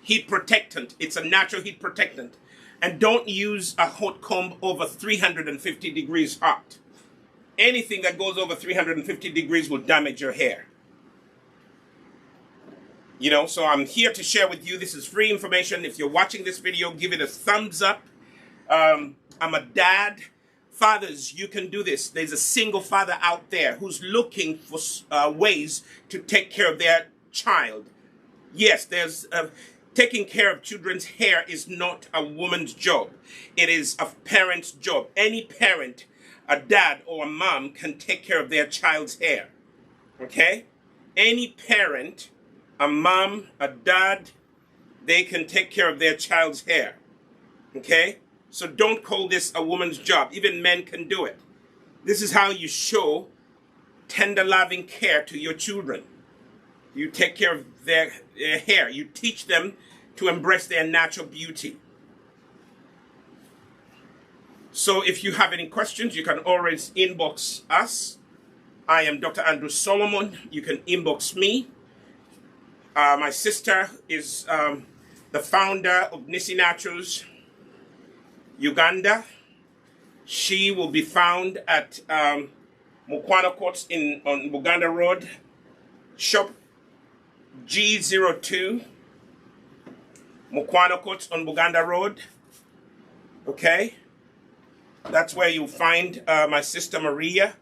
Speaker 2: heat protectant. It's a natural heat protectant. And don't use a hot comb over 350 degrees hot. Anything that goes over 350 degrees will damage your hair. So I'm here to share with you. This is free information. If you're watching this video, give it a thumbs up. I'm a dad. Fathers, you can do this. There's a single father out there who's looking for ways to take care of their child. Yes, there's taking care of children's hair is not a woman's job. It is a parent's job. Any parent, a dad or a mom, can take care of their child's hair. Okay? Any parent, a mom, a dad, they can take care of their child's hair. Okay? So don't call this a woman's job. Even men can do it. This is how you show tender, loving care to your children. You take care of their hair. You teach them to embrace their natural beauty. So if you have any questions, you can always inbox us. I am Dr. Andrew Solomon. You can inbox me. My sister is the founder of Nissi Naturals Uganda. She will be found at Bantu Knots on Buganda Road, shop G02, Bantu Knots on Buganda Road. Okay, that's where you'll find my sister Maria.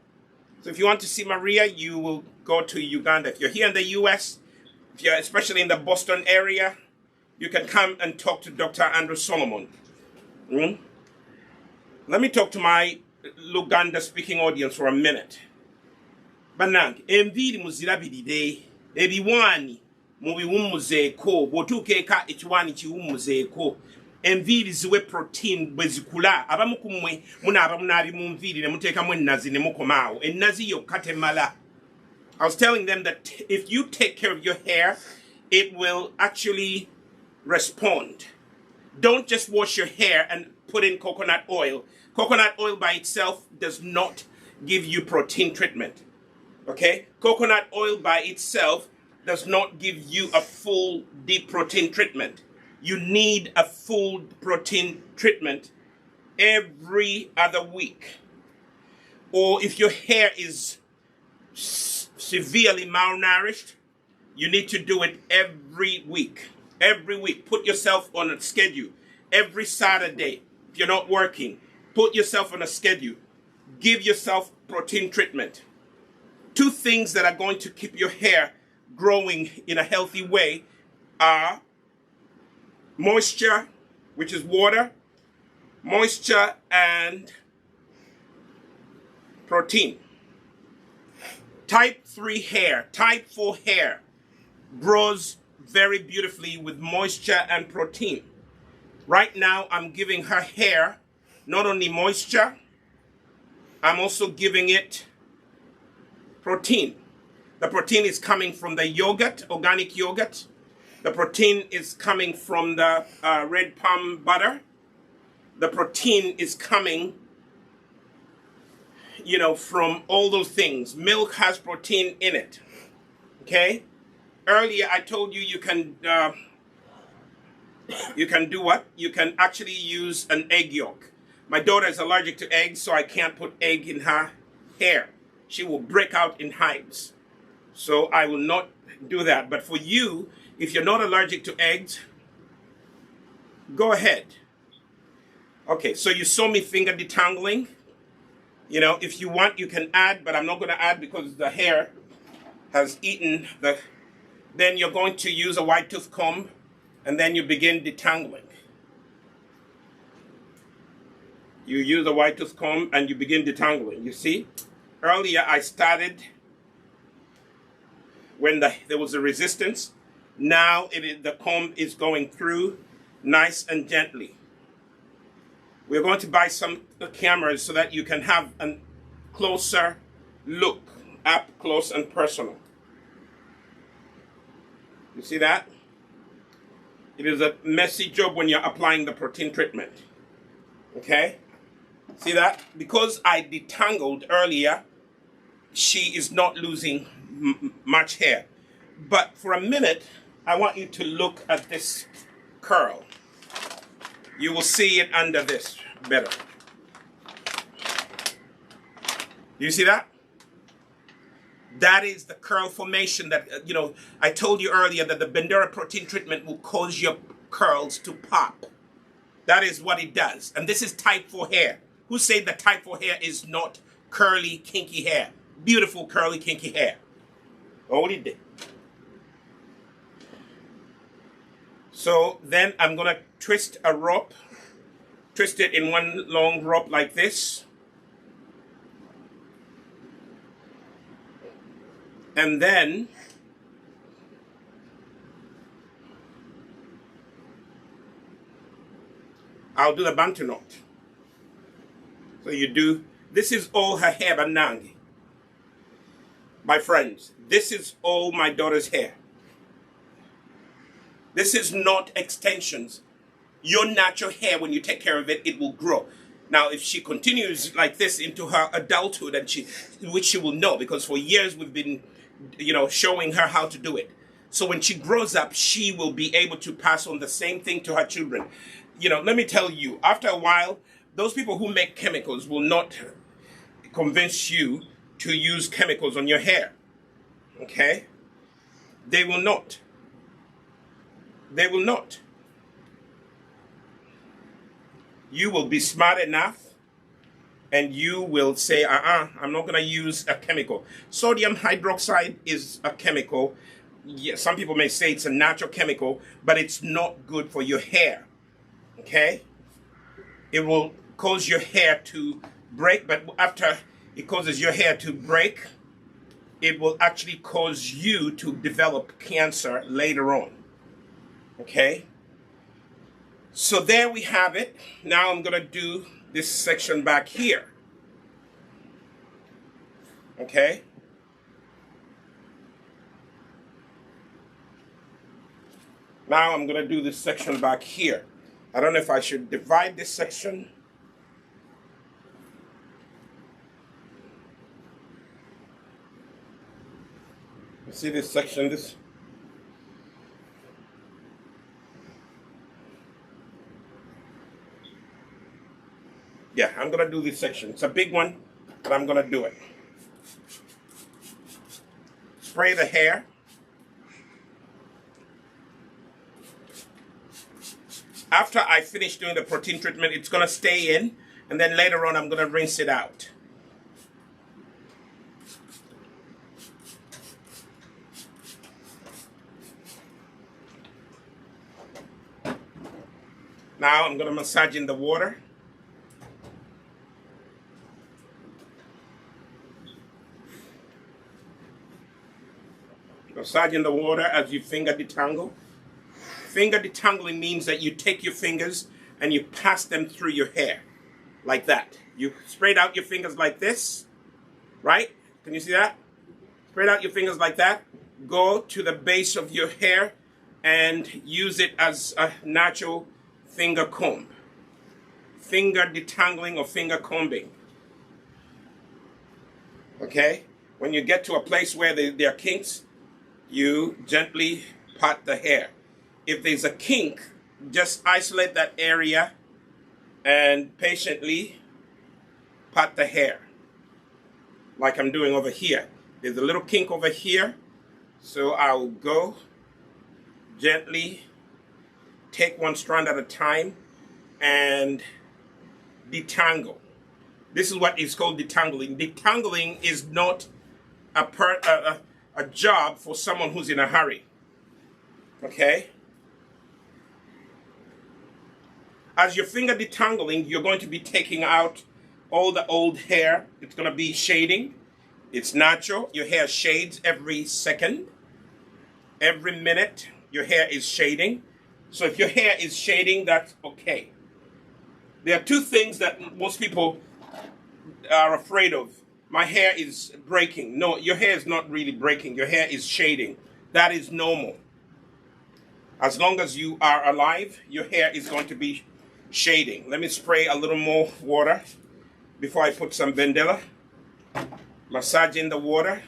Speaker 2: So if you want to see Maria, you will go to Uganda. If you're here in the US, if you're especially in the Boston area, you can come and talk to Dr. Andrew Solomon. Let me talk to my Luganda speaking audience for a minute. Banang, enviri muzirabiride, ebiwani mubiwumuzeeko, bwotuuka ekiwani kiwumuzeeko, enviri ziwe protein bwe zikula, abamu ku mmwe munaaba munaabi mu nviiri ne muteekamu ennazi ne mukomaawo, ennazi yokka temala. I was telling them that if you take care of your hair, it will actually respond. Don't just wash your hair and put in coconut oil. Coconut oil by itself does not give you protein treatment. Okay? Coconut oil by itself does not give you a full deep protein treatment. You need a full protein treatment every other week. Or if your hair is severely malnourished, you need to do it every week. Every week. Put yourself on a schedule. Every Saturday, if you're not working, put yourself on a schedule. Give yourself protein treatment. Two things that are going to keep your hair growing in a healthy way are moisture, which is water, moisture and protein. Type 3 hair, type 4 hair grows very beautifully with moisture and protein. Right now, I'm giving her hair not only moisture, I'm also giving it protein. The protein is coming from the yogurt, organic yogurt. The protein is coming from the red palm butter. The protein is coming, from all those things. Milk has protein in it, okay? Earlier, I told you you can do what? You can actually use an egg yolk. My daughter is allergic to eggs, so I can't put egg in her hair. She will break out in hives. So I will not do that. But for you, if you're not allergic to eggs, go ahead. Okay, so you saw me finger detangling. You know, if you want, you can add, but I'm not going to add because the hair has eaten the... Then you're going to use a white tooth comb, and then you begin detangling. You use a white tooth comb, and you begin detangling. You see? Earlier, I started when there was a resistance. Now the comb is going through nice and gently. We're going to buy some cameras so that you can have a closer look, up close and personal. You see that? It is a messy job when you're applying the protein treatment. Okay? See that? Because I detangled earlier, she is not losing much hair. But for a minute, I want you to look at this curl. You will see it under this better. Do you see that? That is the curl formation that, you know, I told you earlier that the Bandura protein treatment will cause your curls to pop. That is what it does. And this is type 4 hair. Who said that type 4 hair is not curly, kinky hair? Beautiful, curly, kinky hair. All it did. So then I'm going to twist a rope. Twist it in one long rope like this. And then I'll do the Bantu knot. So you do, this is all her hair, Banang. My friends, this is all my daughter's hair. This is not extensions. Your natural hair, when you take care of it, it will grow. Now, if she continues like this into her adulthood, and which she will know, because for years we've been, you know, showing her how to do it. So when she grows up, she will be able to pass on the same thing to her children. You know, let me tell you, after a while, those people who make chemicals will not convince you to use chemicals on your hair. Okay? They will not. They will not. You will be smart enough and you will say, I'm not going to use a chemical. Sodium hydroxide is a chemical. Yeah, some people may say it's a natural chemical, but it's not good for your hair. Okay? It will cause your hair to break, but after it causes your hair to break, it will actually cause you to develop cancer later on. Okay? So there we have it. Now I'm going to do this section back here. Okay? Now I'm going to do this section back here. I don't know if I should divide this section. You see this section? This. Yeah, I'm going to do this section. It's a big one, but I'm going to do it. Spray the hair. After I finish doing the protein treatment, it's going to stay in, and then later on I'm going to rinse it out. Now I'm going to massage in the water. Massage in the water as you finger detangle. Finger detangling means that you take your fingers and you pass them through your hair, like that. You spread out your fingers like this, right? Can you see that? Spread out your fingers like that. Go to the base of your hair and use it as a natural finger comb. Finger detangling or finger combing. Okay? When you get to a place where there are kinks, you gently pat the hair. If there's a kink, just isolate that area and patiently pat the hair, like I'm doing over here. There's a little kink over here, so I'll go gently, take one strand at a time, and detangle. This is what is called detangling. Detangling is not a job for someone who's in a hurry. Okay? As your finger detangling, you're going to be taking out all the old hair. It's going to be shading. It's natural. Your hair shades every second. Every minute, your hair is shading. So if your hair is shading, that's okay. There are two things that most people are afraid of. My hair is breaking. No, your hair is not really breaking. Your hair is shading. That is normal. As long as you are alive, your hair is going to be shading. Let me spray a little more water before I put some Vendela. Massage in the water.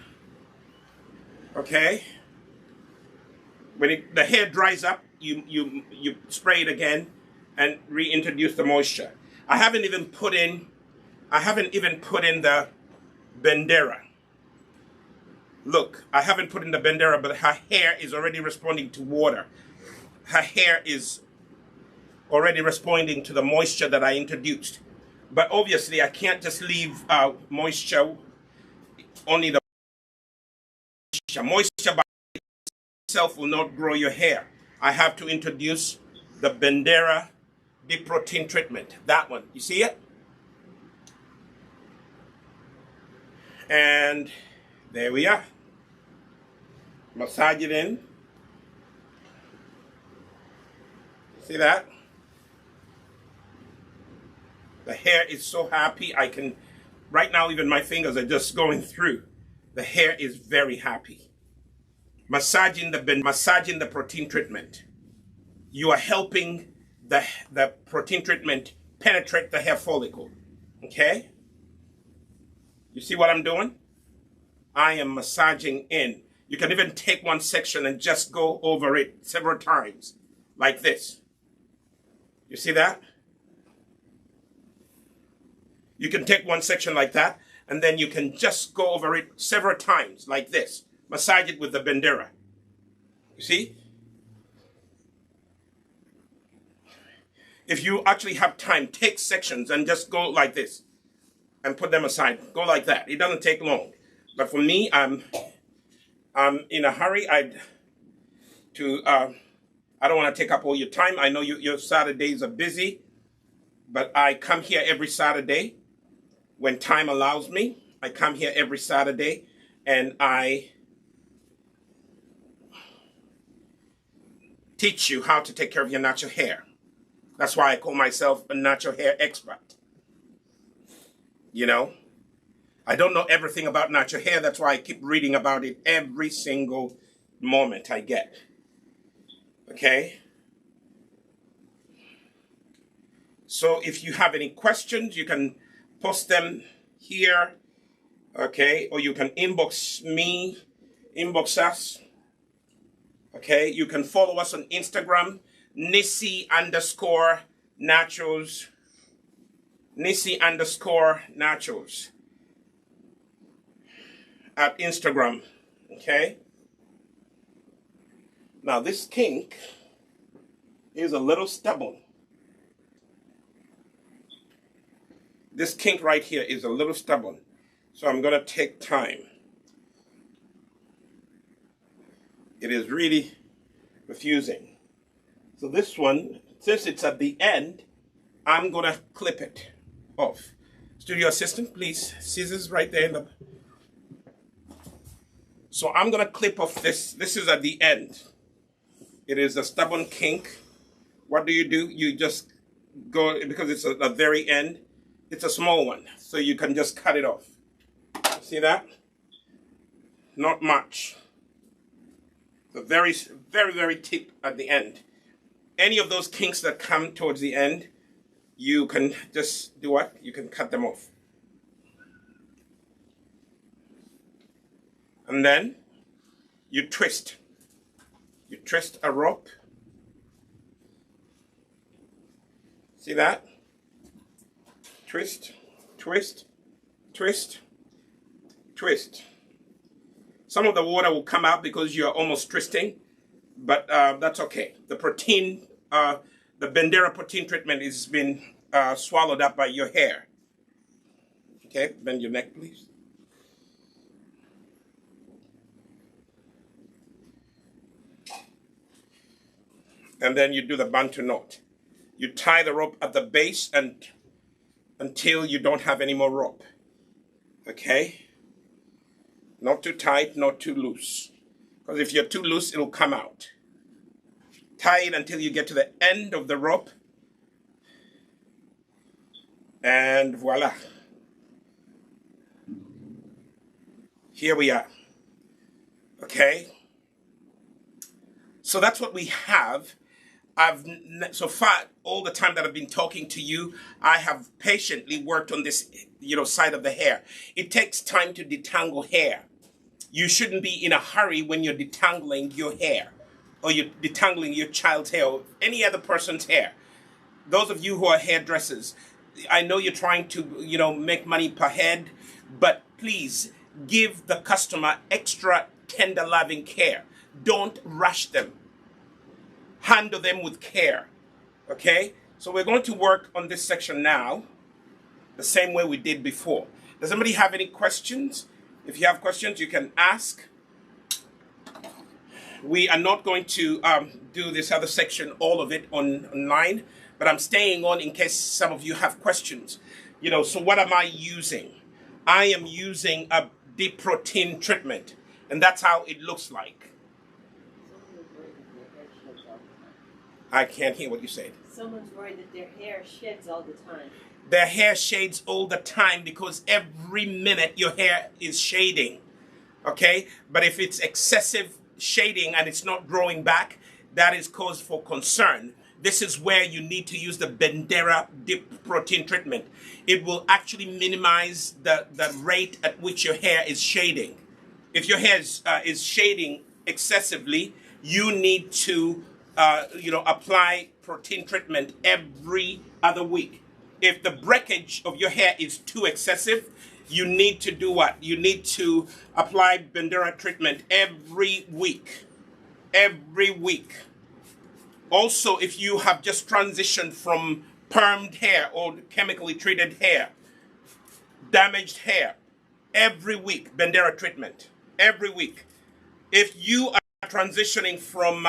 Speaker 2: Okay. When the hair dries up, you spray it again and reintroduce the moisture. I haven't even put in the Bandera. Look, I haven't put in the Bandera, but her hair is already responding to water. Her hair is already responding to the moisture that I introduced. But obviously, I can't just leave moisture, only the moisture by itself will not grow your hair. I have to introduce the Bandera Deep Protein Treatment. That one, you see it? And there we are. Massage it in. See that? The hair is so happy. I can, right now, even my fingers are just going through. The hair is very happy. Massaging the protein treatment. You are helping the protein treatment penetrate the hair follicle. Okay? You see what I'm doing? I am massaging in. You can even take one section and just go over it several times, like this. You see that? You can take one section like that, and then you can just go over it several times, like this. Massage it with the Bandera. You see? If you actually have time, take sections and just go like this and put them aside. Go like that. It doesn't take long. But for me, I'm in a hurry. I don't want to take up all your time. I know your Saturdays are busy, but I come here every Saturday when time allows me. I come here every Saturday and I teach you how to take care of your natural hair. That's why I call myself a natural hair expert. You know, I don't know everything about natural hair. That's why I keep reading about it every single moment I get. Okay? So if you have any questions, you can post them here. Okay? Or you can inbox me, inbox us. Okay? You can follow us on Instagram, Nissi_naturals. Nissi_naturals at Instagram. Okay? Now this kink is a little stubborn. This kink right here is a little stubborn. So I'm going to take time. It is really refusing. So this one, since it's at the end, I'm going to clip it off. Studio assistant, please. Scissors right there in the... So I'm going to clip off this. This is at the end. It is a stubborn kink. What do? You just go, because it's at the very end. It's a small one, so you can just cut it off. See that? Not much. The very, very, very tip at the end. Any of those kinks that come towards the end, you can just do what? You can cut them off. And then You twist. You twist a rope. See that? Twist, twist, twist, twist. Some of the water will come out because you're almost twisting, but that's okay. The protein, the Bandera protein treatment has been swallowed up by your hair. Okay, bend your neck, please. And then you do the Bantu Knot. You tie the rope at the base and until you don't have any more rope. Okay? Not too tight, not too loose. Because if you're too loose, it'll come out. Tie it until you get to the end of the rope. And voila. Here we are. Okay? So that's what we have. So far, all the time that I've been talking to you, I have patiently worked on this, side of the hair. It takes time to detangle hair. You shouldn't be in a hurry when you're detangling your hair, or you're detangling your child's hair, or any other person's hair. Those of you who are hairdressers, I know you're trying to, make money per head, but please give the customer extra tender, loving care. Don't rush them. Handle them with care. Okay? So we're going to work on this section now, the same way we did before. Does anybody have any questions? If you have questions, you can ask. We are not going to do this other section, all of it online, but I'm staying on in case some of you have questions. So what am I using? I am using a deep protein treatment, and that's how it looks like. I can't hear what you said.
Speaker 3: Someone's worried that their hair sheds all the time.
Speaker 2: Their hair shades all the time because every minute your hair is shading. Okay? But if it's excessive shading and it's not growing back, that is cause for concern. This is where you need to use the Bandera Deep Protein Treatment. It will actually minimize the rate at which your hair is shading. If your hair is shading excessively, you need to apply protein treatment every other week. If the breakage of your hair is too excessive, you need to do what? You need to apply Bandera treatment every week. Every week. Also, if you have just transitioned from permed hair or chemically treated hair, damaged hair, every week, Bandera treatment. Every week. If you are transitioning from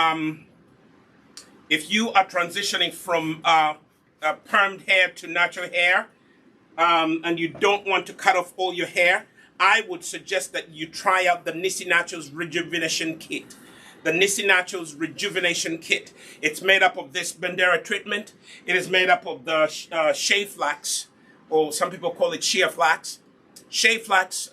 Speaker 2: permed hair to natural hair, and you don't want to cut off all your hair, I would suggest that you try out the Nissi Naturals Rejuvenation Kit. The Nissi Naturals Rejuvenation Kit. It's made up of this Bandera treatment. It is made up of the shea flax, or some people call it shea flax. Shea flax,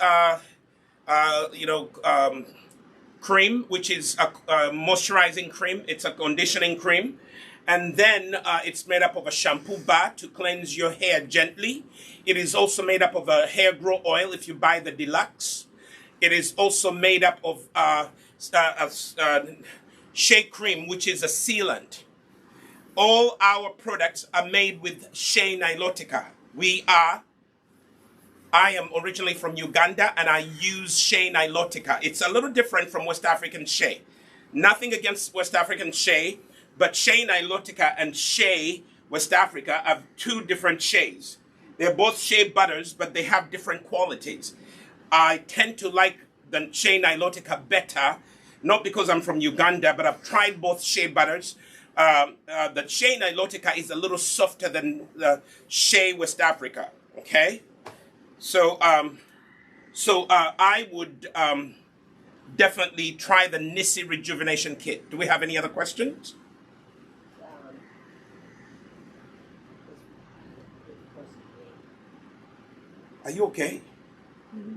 Speaker 2: cream, which is a moisturizing cream. It's a conditioning cream. And then it's made up of a shampoo bar to cleanse your hair gently. It is also made up of a hair grow oil if you buy the deluxe. It is also made up of shea cream, which is a sealant. All our products are made with shea nilotica. I am originally from Uganda, and I use shea nilotica. It's a little different from West African shea. Nothing against West African shea, but shea nilotica and shea West Africa are two different sheas. They're both shea butters, but they have different qualities. I tend to like the shea nilotica better, not because I'm from Uganda, but I've tried both shea butters. The shea nilotica is a little softer than the shea West Africa, okay? So I would definitely try the Nissi Rejuvenation Kit. Do we have any other questions? Are you okay? Mm-hmm.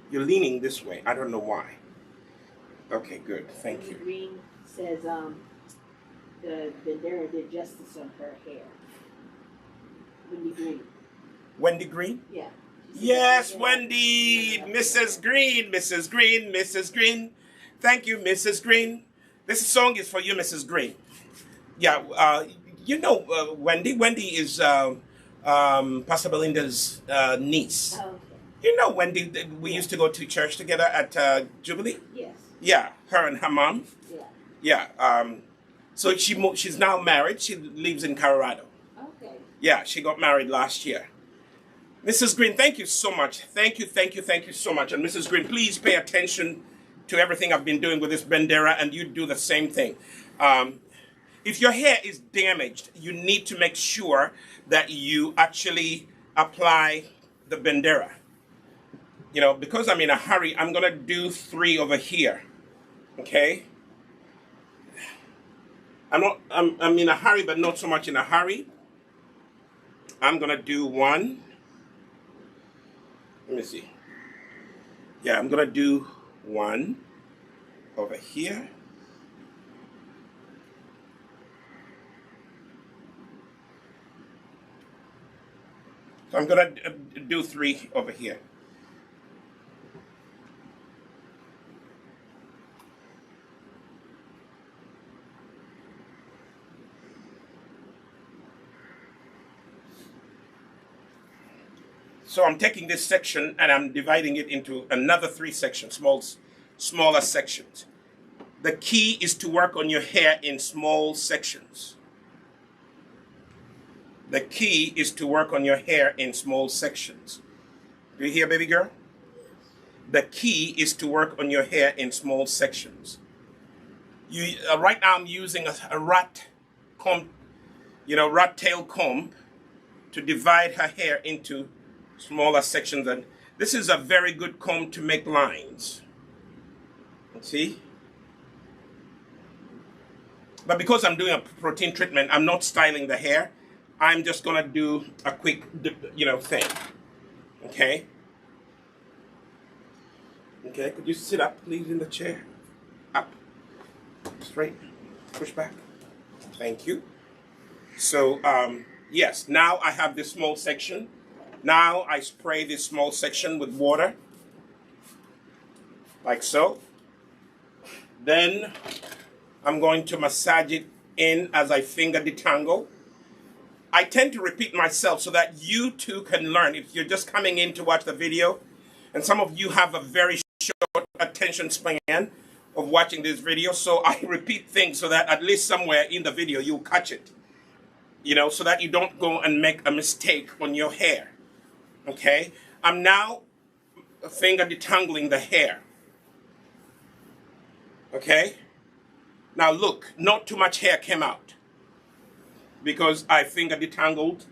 Speaker 2: You're leaning this way. I don't know why. Okay, good. Thank you.
Speaker 3: Green says the Bandera did justice on her hair. Wendy Green.
Speaker 2: Wendy Green?
Speaker 3: Yeah.
Speaker 2: Yes, Wendy, Mrs. Green, Mrs. Green, Mrs. Green. Thank you, Mrs. Green. This song is for you, Mrs. Green. Yeah, you know Wendy. Wendy is Pastor Belinda's niece.
Speaker 3: Oh, okay.
Speaker 2: You know Wendy. We
Speaker 3: Yeah.
Speaker 2: used to go to church together at Jubilee.
Speaker 3: Yes.
Speaker 2: Yeah, her and her mom.
Speaker 3: Yeah.
Speaker 2: Yeah. So she's now married. She lives in Colorado.
Speaker 3: Okay.
Speaker 2: Yeah, she got married last year. Mrs. Green, thank you so much. Thank you so much. And Mrs. Green, please pay attention to everything I've been doing with this bandera, and you do the same thing. If your hair is damaged, you need to make sure that you actually apply the bandera. You know, because I'm in a hurry, I'm gonna do 3 over here. Okay? I'm in a hurry, but not so much in a hurry. I'm gonna do 1. Let me see. Yeah, I'm gonna do 1 over here. So I'm gonna do 3 over here. So I'm taking this section and I'm dividing it into another 3 sections, smaller sections. The key is to work on your hair in small sections. The key is to work on your hair in small sections. Do you hear, baby girl? The key is to work on your hair in small sections. Right now I'm using a rat comb, rat tail comb to divide her hair into smaller sections. And this is a very good comb to make lines. See? But because I'm doing a protein treatment, I'm not styling the hair. I'm just gonna do a quick, thing. Okay? Okay, could you sit up, please, in the chair? Up. Straight. Push back. Thank you. So, yes, now I have this small section. Now I spray this small section with water. Like so. Then I'm going to massage it in as I finger detangle. I tend to repeat myself so that you too can learn. If you're just coming in to watch the video, and some of you have a very short attention span of watching this video, so I repeat things so that at least somewhere in the video you'll catch it. So that you don't go and make a mistake on your hair. Okay? I'm now finger detangling the hair. Okay? Now look, not too much hair came out because I finger detangled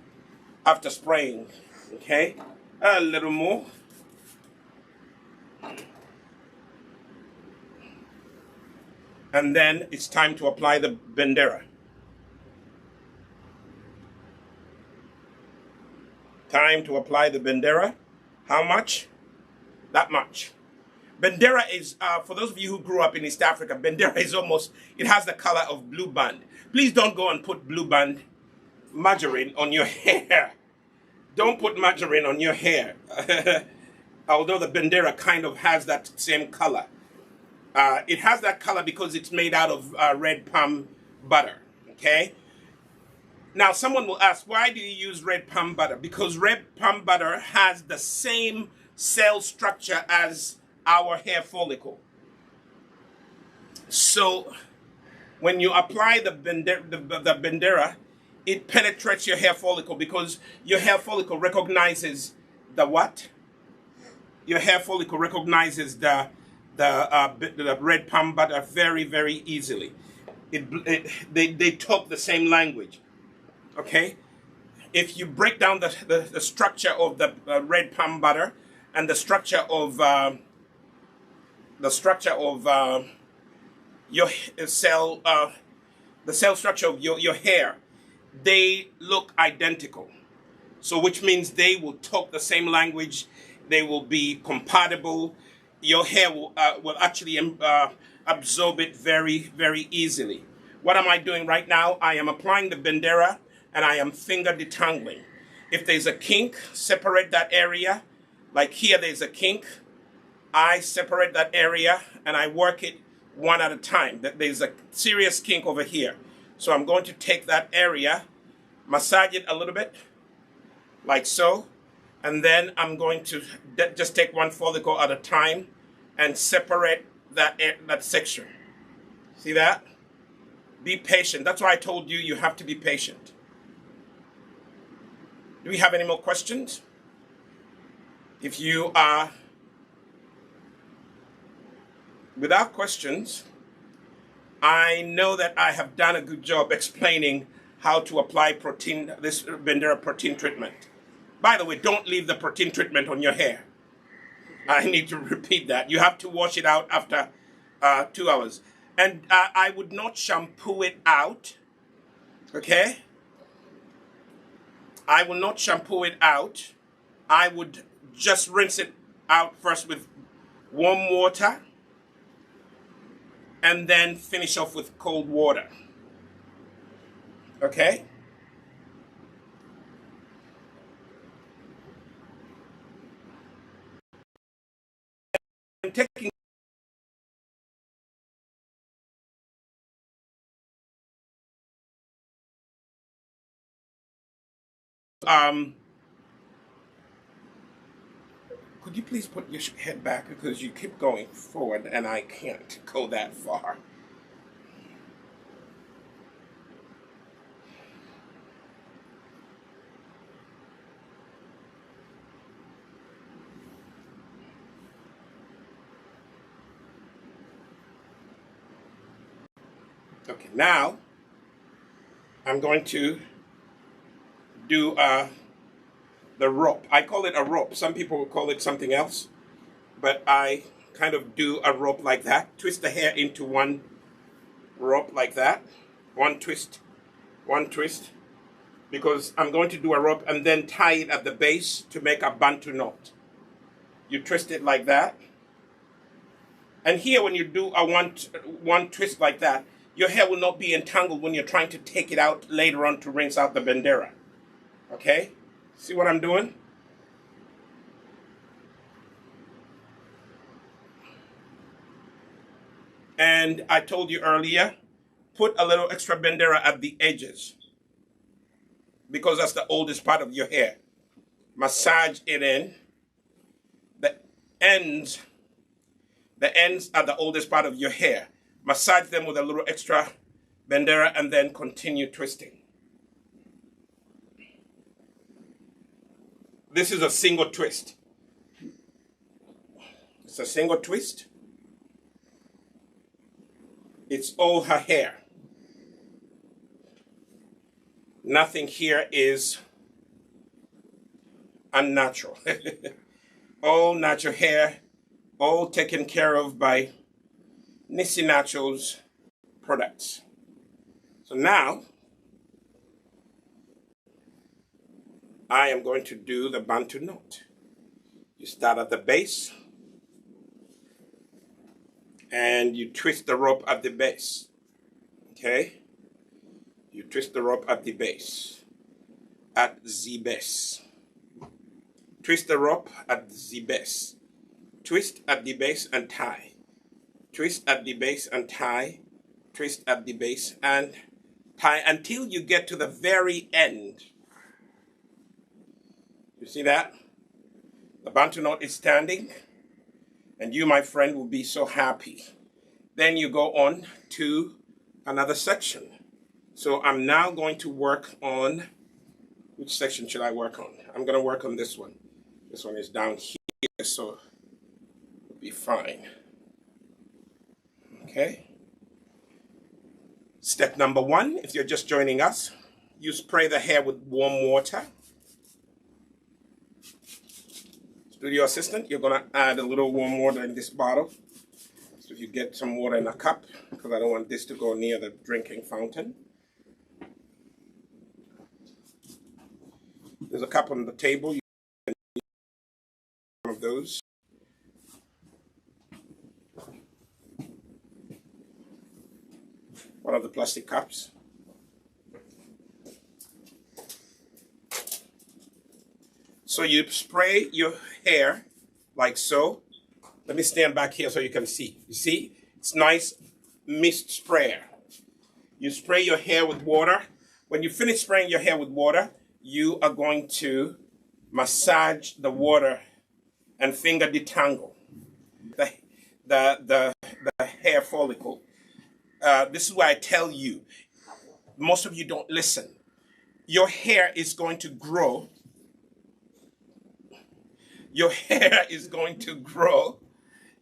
Speaker 2: after spraying. Okay? A little more. And then it's time to apply the bandera. Time to apply the bandera. How much? That much. Bandera is, for those of you who grew up in East Africa, bandera is it has the color of blue band. Please don't go and put blue band margarine on your hair. Don't put margarine on your hair. Although the bandera kind of has that same color. It has that color because it's made out of red palm butter. Okay? Now, someone will ask, why do you use red palm butter? Because red palm butter has the same cell structure as our hair follicle. So, when you apply the bandera, it penetrates your hair follicle because your hair follicle recognizes the what? Your hair follicle recognizes the red palm butter very, very easily. They talk the same language. Okay, if you break down the structure of the red palm butter and the structure of your cell, the cell structure of your hair, they look identical. So, which means they will talk the same language. They will be compatible. Your hair will actually absorb it very, very easily. What am I doing right now? I am applying the bandera. And I am finger detangling. If there's a kink, separate that area. Like here, there's a kink. I separate that area and I work it one at a time. There's a serious kink over here. So I'm going to take that area, massage it a little bit, like so. And then I'm going to just take one follicle at a time and separate that section. See that? Be patient. That's why I told you have to be patient. Do we have any more questions? If you are without questions, I know that I have done a good job explaining how to apply protein, this Bandera protein treatment. By the way, don't leave the protein treatment on your hair. I need to repeat that. You have to wash it out after 2 hours. And I would not shampoo it out, okay? I will not shampoo it out. I would just rinse it out first with warm water and then finish off with cold water, okay? I'm taking could you please put your head back because you keep going forward and I can't go that far. Okay, now I'm going to do the rope. I call it a rope. Some people will call it something else, but I kind of do a rope like that. Twist the hair into one rope like that. One twist, because I'm going to do a rope and then tie it at the base to make a Bantu knot. You twist it like that. And here when you do a one twist like that, your hair will not be entangled when you're trying to take it out later on to rinse out the Bandera. Okay? See what I'm doing? And I told you earlier, put a little extra Bandera at the edges because that's the oldest part of your hair. Massage it in. The ends are the oldest part of your hair. Massage them with a little extra Bandera and then continue twisting. This is a single twist. It's a single twist. It's all her hair. Nothing here is unnatural. All natural hair, all taken care of by Nissi Naturals products. So now, I am going to do the Bantu knot. You start at the base and you twist the rope at the base. Okay? You twist the rope at the base. At the base. Twist the rope at the base. Twist at the base and tie. Twist at the base and tie. Twist at the base and tie until you get to the very end. You see that? The Bantu knot is standing, and you, my friend, will be so happy. Then you go on to another section. So I'm now going to work on, which section should I work on? I'm going to work on this one. This one is down here, so it'll be fine. Okay. Step number 1, if you're just joining us, you spray the hair with warm water. Studio assistant, you're going to add a little warm water in this bottle. So you get some water in a cup, because I don't want this to go near the drinking fountain. There's a cup on the table. You can use one of those. One of the plastic cups. So you spray your hair like so. Let me stand back here so you can see. You see? It's nice mist sprayer. You spray your hair with water. When you finish spraying your hair with water, you are going to massage the water and finger detangle the hair follicle. This is why I tell you, most of you don't listen. Your hair is going to grow. Your hair is going to grow.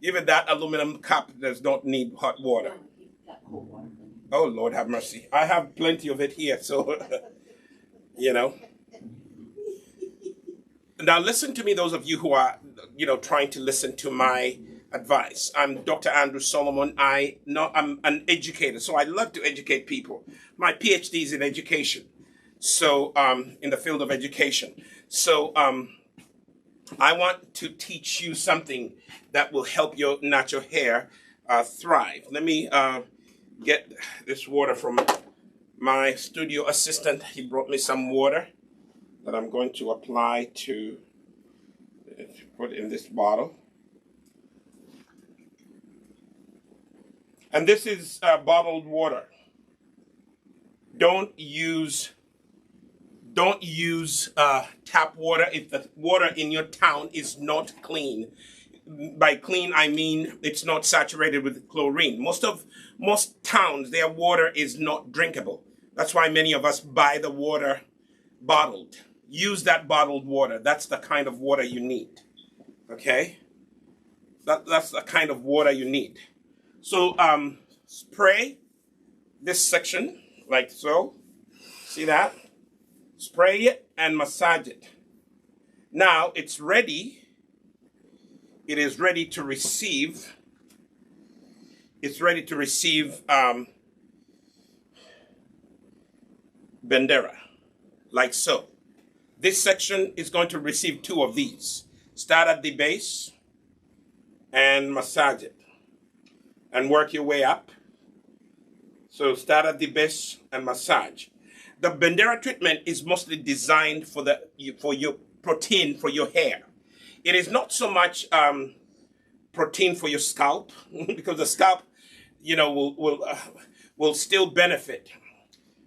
Speaker 2: Even that aluminum cup does not need hot water. Oh, Lord have mercy. I have plenty of it here, so, you know. Now, listen to me, those of you who are, trying to listen to my advice. I'm Dr. Andrew Solomon. I'm an educator, so I love to educate people. My PhD is in education, so in the field of education. So I want to teach you something that will help your natural hair thrive. Let me get this water from my studio assistant. He brought me some water that I'm going to apply to put in this bottle. And this is bottled water. Don't use tap water if the water in your town is not clean. By clean, I mean it's not saturated with chlorine. Most towns, their water is not drinkable. That's why many of us buy the water bottled. Use that bottled water. That's the kind of water you need. Okay? That's the kind of water you need. So spray this section like so. See that? Spray it and massage it. Now it's ready. It is ready to receive. It's ready to receive Bandera, like so. This section is going to receive 2 of these. Start at the base and massage it. And work your way up. So start at the base and massage. The Bandera treatment is mostly designed for your protein for your hair. It is not so much protein for your scalp, because the scalp, will still benefit,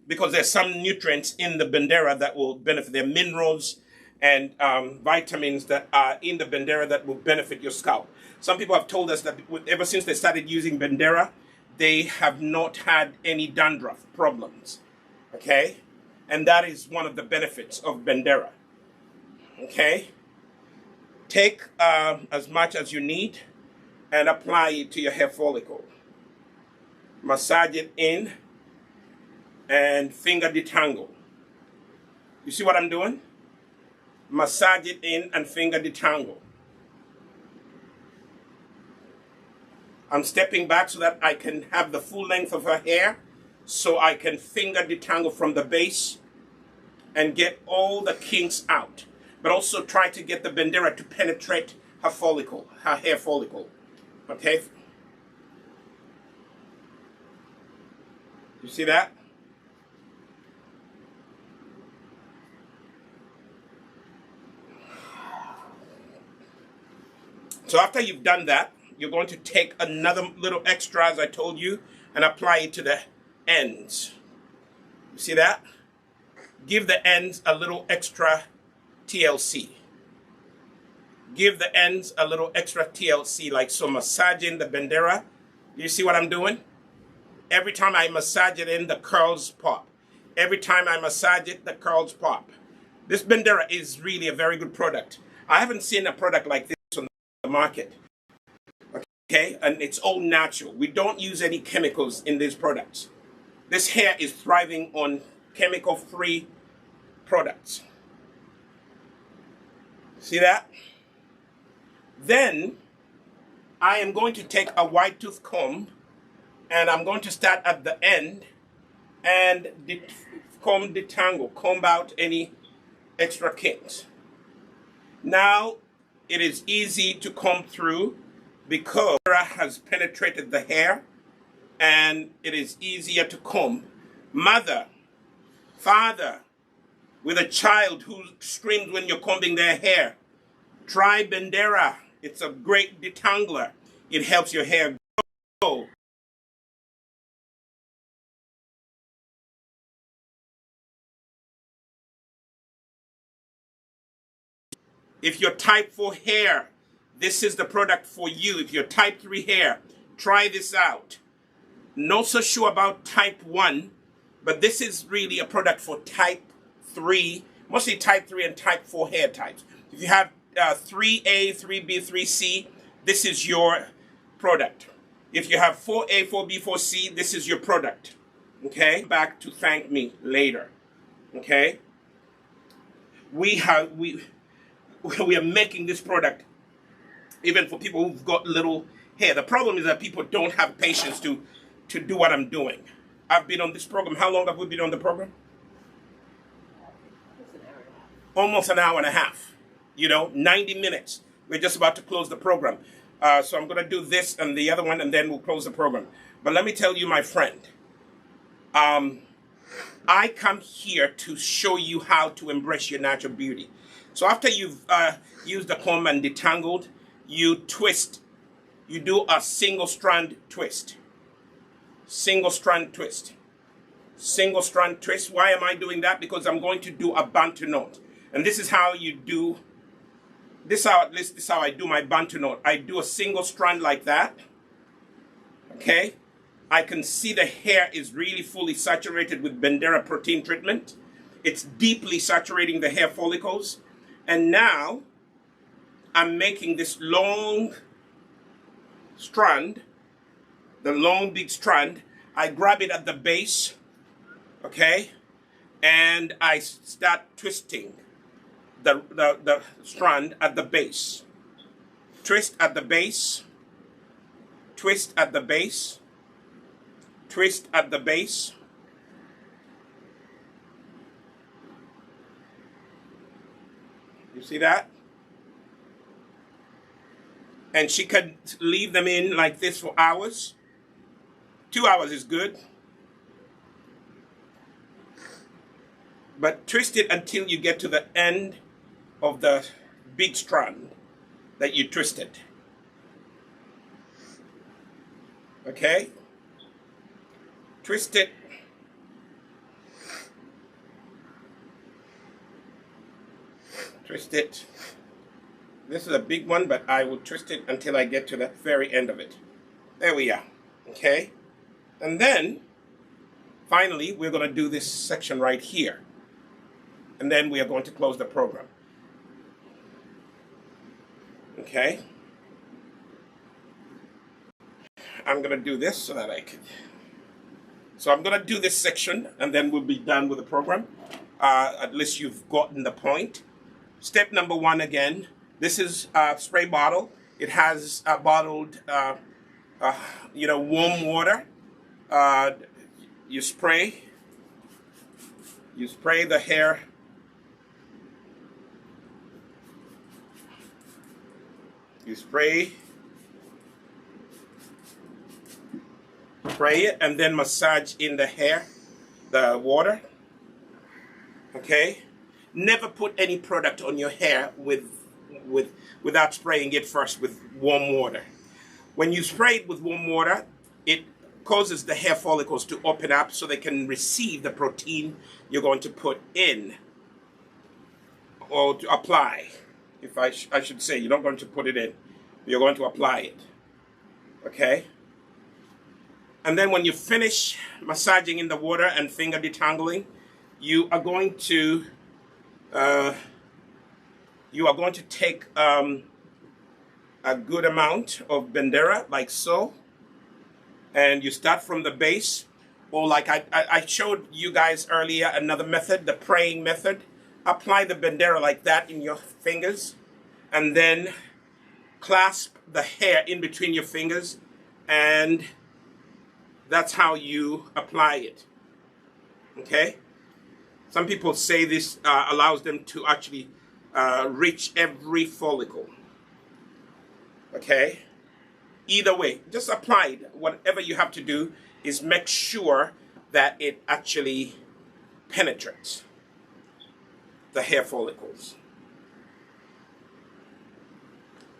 Speaker 2: because there's some nutrients in the Bandera that will benefit. There are minerals and vitamins that are in the Bandera that will benefit your scalp. Some people have told us that ever since they started using Bandera, they have not had any dandruff problems. Okay? And that is one of the benefits of Bandera. Okay? Take as much as you need and apply it to your hair follicle. Massage it in and finger detangle. You see what I'm doing? Massage it in and finger detangle. I'm stepping back so that I can have the full length of her hair, so I can finger detangle from the base and get all the kinks out. But also try to get the Bandera to penetrate her follicle, her hair follicle. Okay? You see that? So after you've done that, you're going to take another little extra, as I told you, and apply it to the ends. You see that? Give the ends a little extra TLC. Give the ends a little extra TLC, like so, massaging the Bandera. You see what I'm doing? Every time I massage it in, the curls pop. Every time I massage it, the curls pop. This Bandera is really a very good product. I haven't seen a product like this on the market. Okay, and it's all natural. We don't use any chemicals in these products. This hair is thriving on chemical-free products. See that? Then I am going to take a wide tooth comb, and I'm going to start at the end and comb out any extra kinks. Now it is easy to comb through because it has penetrated the hair, and it is easier to comb. Mother, father, with a child who screams when you're combing their hair, try Bandera. It's a great detangler. It helps your hair grow. If you're type 4 hair, this is the product for you. If you're type 3 hair, try this out. Not so sure about type 1, but this is really a product for type 3, mostly type 3 and type 4 hair types. If you have 3A, 3B, 3C, this is your product. If you have 4A, 4B, 4C, this is your product. Okay? Back to thank me later. Okay? We are making this product even for people who've got little hair. The problem is that people don't have patience to do what I'm doing. I've been on this program. How long have we been on the program? Almost an hour and a half. 90 minutes. We're just about to close the program. So I'm going to do this and the other one, and then we'll close the program. But let me tell you, my friend, I come here to show you how to embrace your natural beauty. So after you've used the comb and detangled, you twist. You do a single strand twist. Single strand twist. Single strand twist. Why am I doing that? Because I'm going to do a Bantu knot. And this is how you do, this is how I do my Bantu knot. I do a single strand like that. Okay? I can see the hair is really fully saturated with Bandera protein treatment. It's deeply saturating the hair follicles. And now, I'm making this long strand, the long big strand. I grab it at the base, okay? And I start twisting the strand at the base. Twist at the base. Twist at the base. Twist at the base. You see that? And she could leave them in like this for hours. 2 hours is good. But twist it until you get to the end of the big strand that you twisted. Okay? Twist it. Twist it. This is a big one, but I will twist it until I get to the very end of it. There we are. Okay? And then, finally, we're going to do this section right here. And then we are going to close the program. Okay? I'm going to do this so that I can. So I'm going to do this section, and then we'll be done with the program. At least you've gotten the point. Step number 1 again. This is a spray bottle. It has bottled, warm water. You spray the hair. You spray it and then massage in the hair, the water. Okay? Never put any product on your hair without spraying it first with warm water. When you spray it with warm water, it causes the hair follicles to open up so they can receive the protein you're going to put in or to apply. If I should say, you're not going to put it in. You're going to apply it. Okay? And then when you finish massaging in the water and finger detangling, you are going to take a good amount of Bandera, like so, and you start from the base, or like I showed you guys earlier, another method, the praying method. Apply the Bandera like that in your fingers, and then clasp the hair in between your fingers, and that's how you apply it. Okay? Some people say this allows them to actually reach every follicle. Okay? Either way, just apply it. Whatever you have to do is make sure that it actually penetrates the hair follicles.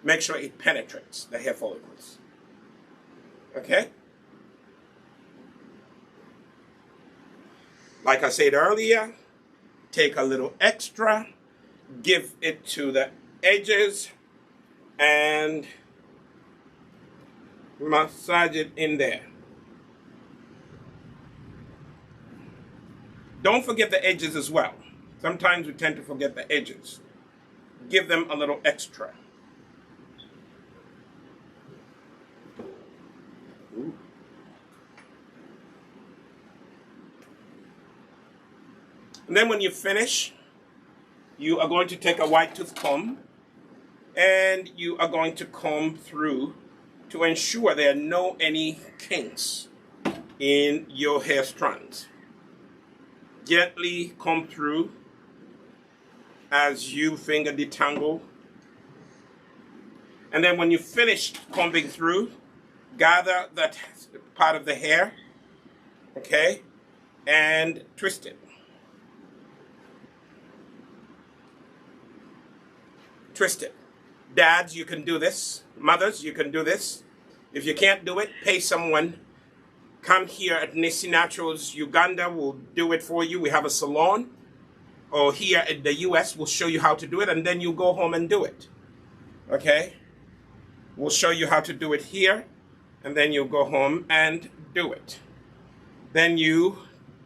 Speaker 2: Make sure it penetrates the hair follicles. Okay? Like I said earlier, take a little extra, give it to the edges and massage it in there. Don't forget the edges as well. Sometimes we tend to forget the edges. Give them a little extra. Ooh. And then when you finish, you are going to take a white tooth comb and you are going to comb through to ensure there are no any kinks in your hair strands. Gently comb through as you finger detangle. And then when you finish combing through, gather that part of the hair, okay, and twist it. Twist it. Dads, you can do this. Mothers, you can do this. If you can't do it, pay someone. Come here at Nissi Naturals, Uganda. We'll do it for you. We have a salon. Or here in the US, we'll show you how to do it, and then you go home and do it. Okay? We'll show you how to do it here, and then you go home and do it. Then you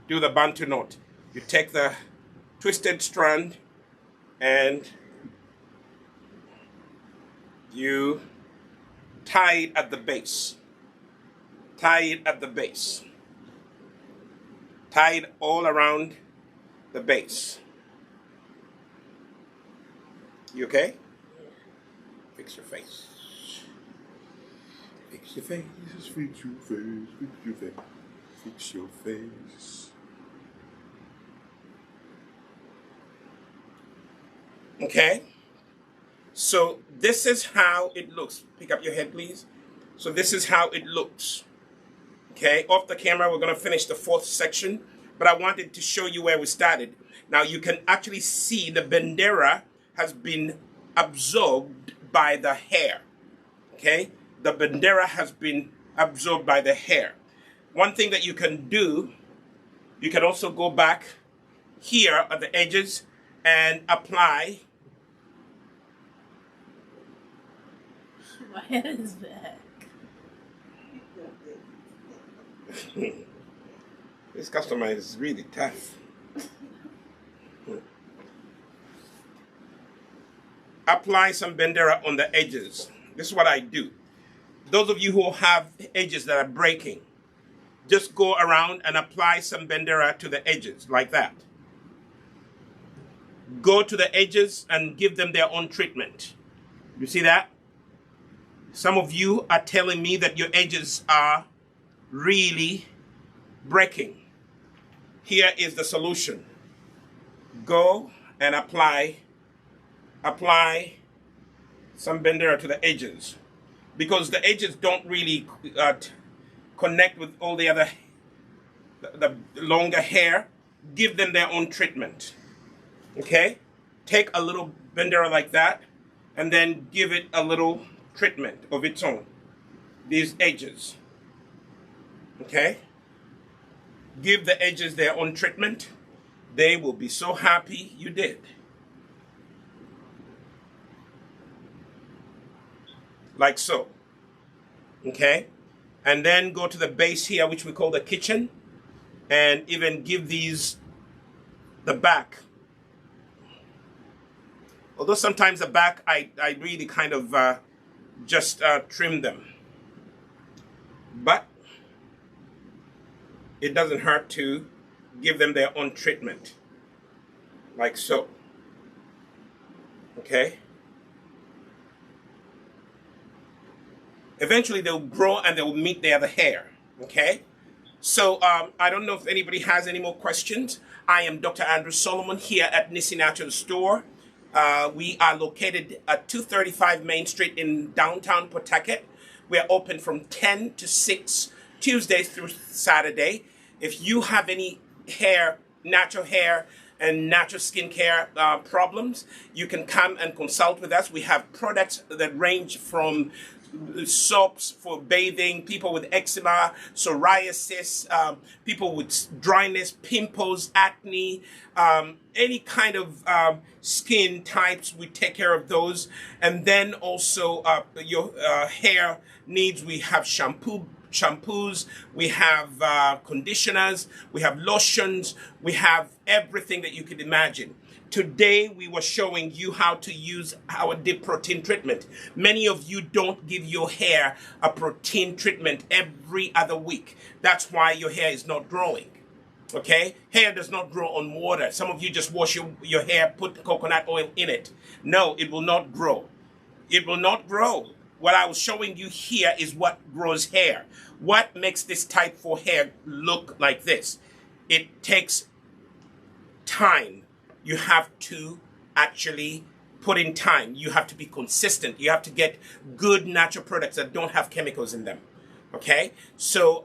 Speaker 2: do the Bantu Knot. You take the twisted strand and you tie it at the base. Tie it at the base. Tie it all around the base. You okay? Fix your face. Fix your face, fix your face, fix your face, fix your face. Okay? So this is how it looks. Pick up your head, please. So this is how it looks. Okay? Off the camera, we're going to finish the fourth section, but I wanted to show you where we started. Now you can actually see the bandera has been absorbed by the hair. Okay? The bandera has been absorbed by the hair. One thing that you can do, you can also go back here at the edges and apply.
Speaker 3: My head is back.
Speaker 2: This customer is really tough. Apply some bandera on the edges. This is what I do. Those of you who have edges that are breaking, just go around and apply some bandera to the edges like that. Go to the edges and give them their own treatment. You see that? Some of you are telling me that your edges are really breaking. Here is the solution. Go and apply some bandera to the edges, because the edges don't really connect with all the other, the longer hair. Give them their own treatment. Okay? Take a little bandera like that and then give it a little treatment of its own. These edges. Okay? Give the edges their own treatment. They will be so happy you did. Like so. Okay? And then go to the base here, which we call the kitchen, and even give these the back. Although sometimes the back, I really kind of just trim them. But it doesn't hurt to give them their own treatment. Like so. Okay? Eventually they'll grow and they'll meet the other hair. Okay? So I don't know if anybody has any more questions. I am Dr. Andrew Solomon here at Nissi Natural Store. We are located at 235 Main Street in downtown Pawtucket. We are open from 10 to 6, Tuesdays through Saturday. If you have any hair, natural hair, and natural skincare problems, you can come and consult with us. We have products that range from soaps for bathing, people with eczema, psoriasis, people with dryness, pimples, acne, any kind of skin types. We take care of those. And then also your hair needs, we have shampoos, we have conditioners, we have lotions, we have everything that you could imagine. Today, we were showing you how to use our dip protein treatment. Many of you don't give your hair a protein treatment every other week. That's why your hair is not growing. Okay? Hair does not grow on water. Some of you just wash your hair, put coconut oil in it. No, it will not grow. It will not grow. What I was showing you here is what grows hair. What makes this type 4 hair look like this? It takes time. You have to actually put in time. You have to be consistent. You have to get good natural products that don't have chemicals in them. Okay? So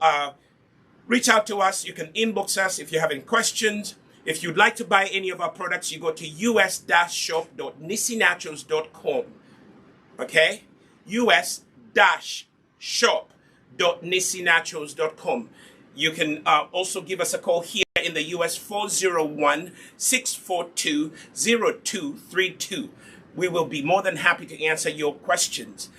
Speaker 2: reach out to us. You can inbox us if you have any questions. If you'd like to buy any of our products, you go to us-shop.nissinaturals.com. Okay? us-shop.nissinaturals.com. You can also give us a call here in the US, 401-642-0232. We will be more than happy to answer your questions.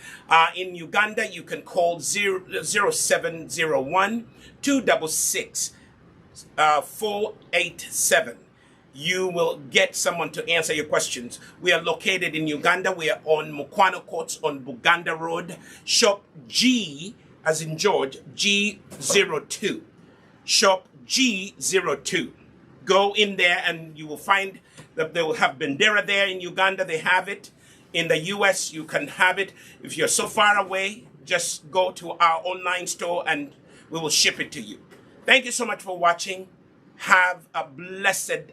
Speaker 2: In Uganda, you can call 0701-266-487. You will get someone to answer your questions. We are located in Uganda. We are on Mukwano Courts on Buganda Road, shop G, as in George, G02. Shop G02. Go in there and you will find that they will have Bandera there. In Uganda, they have it. In the US, you can have it. If you're so far away, just go to our online store and we will ship it to you. Thank you so much for watching. Have a blessed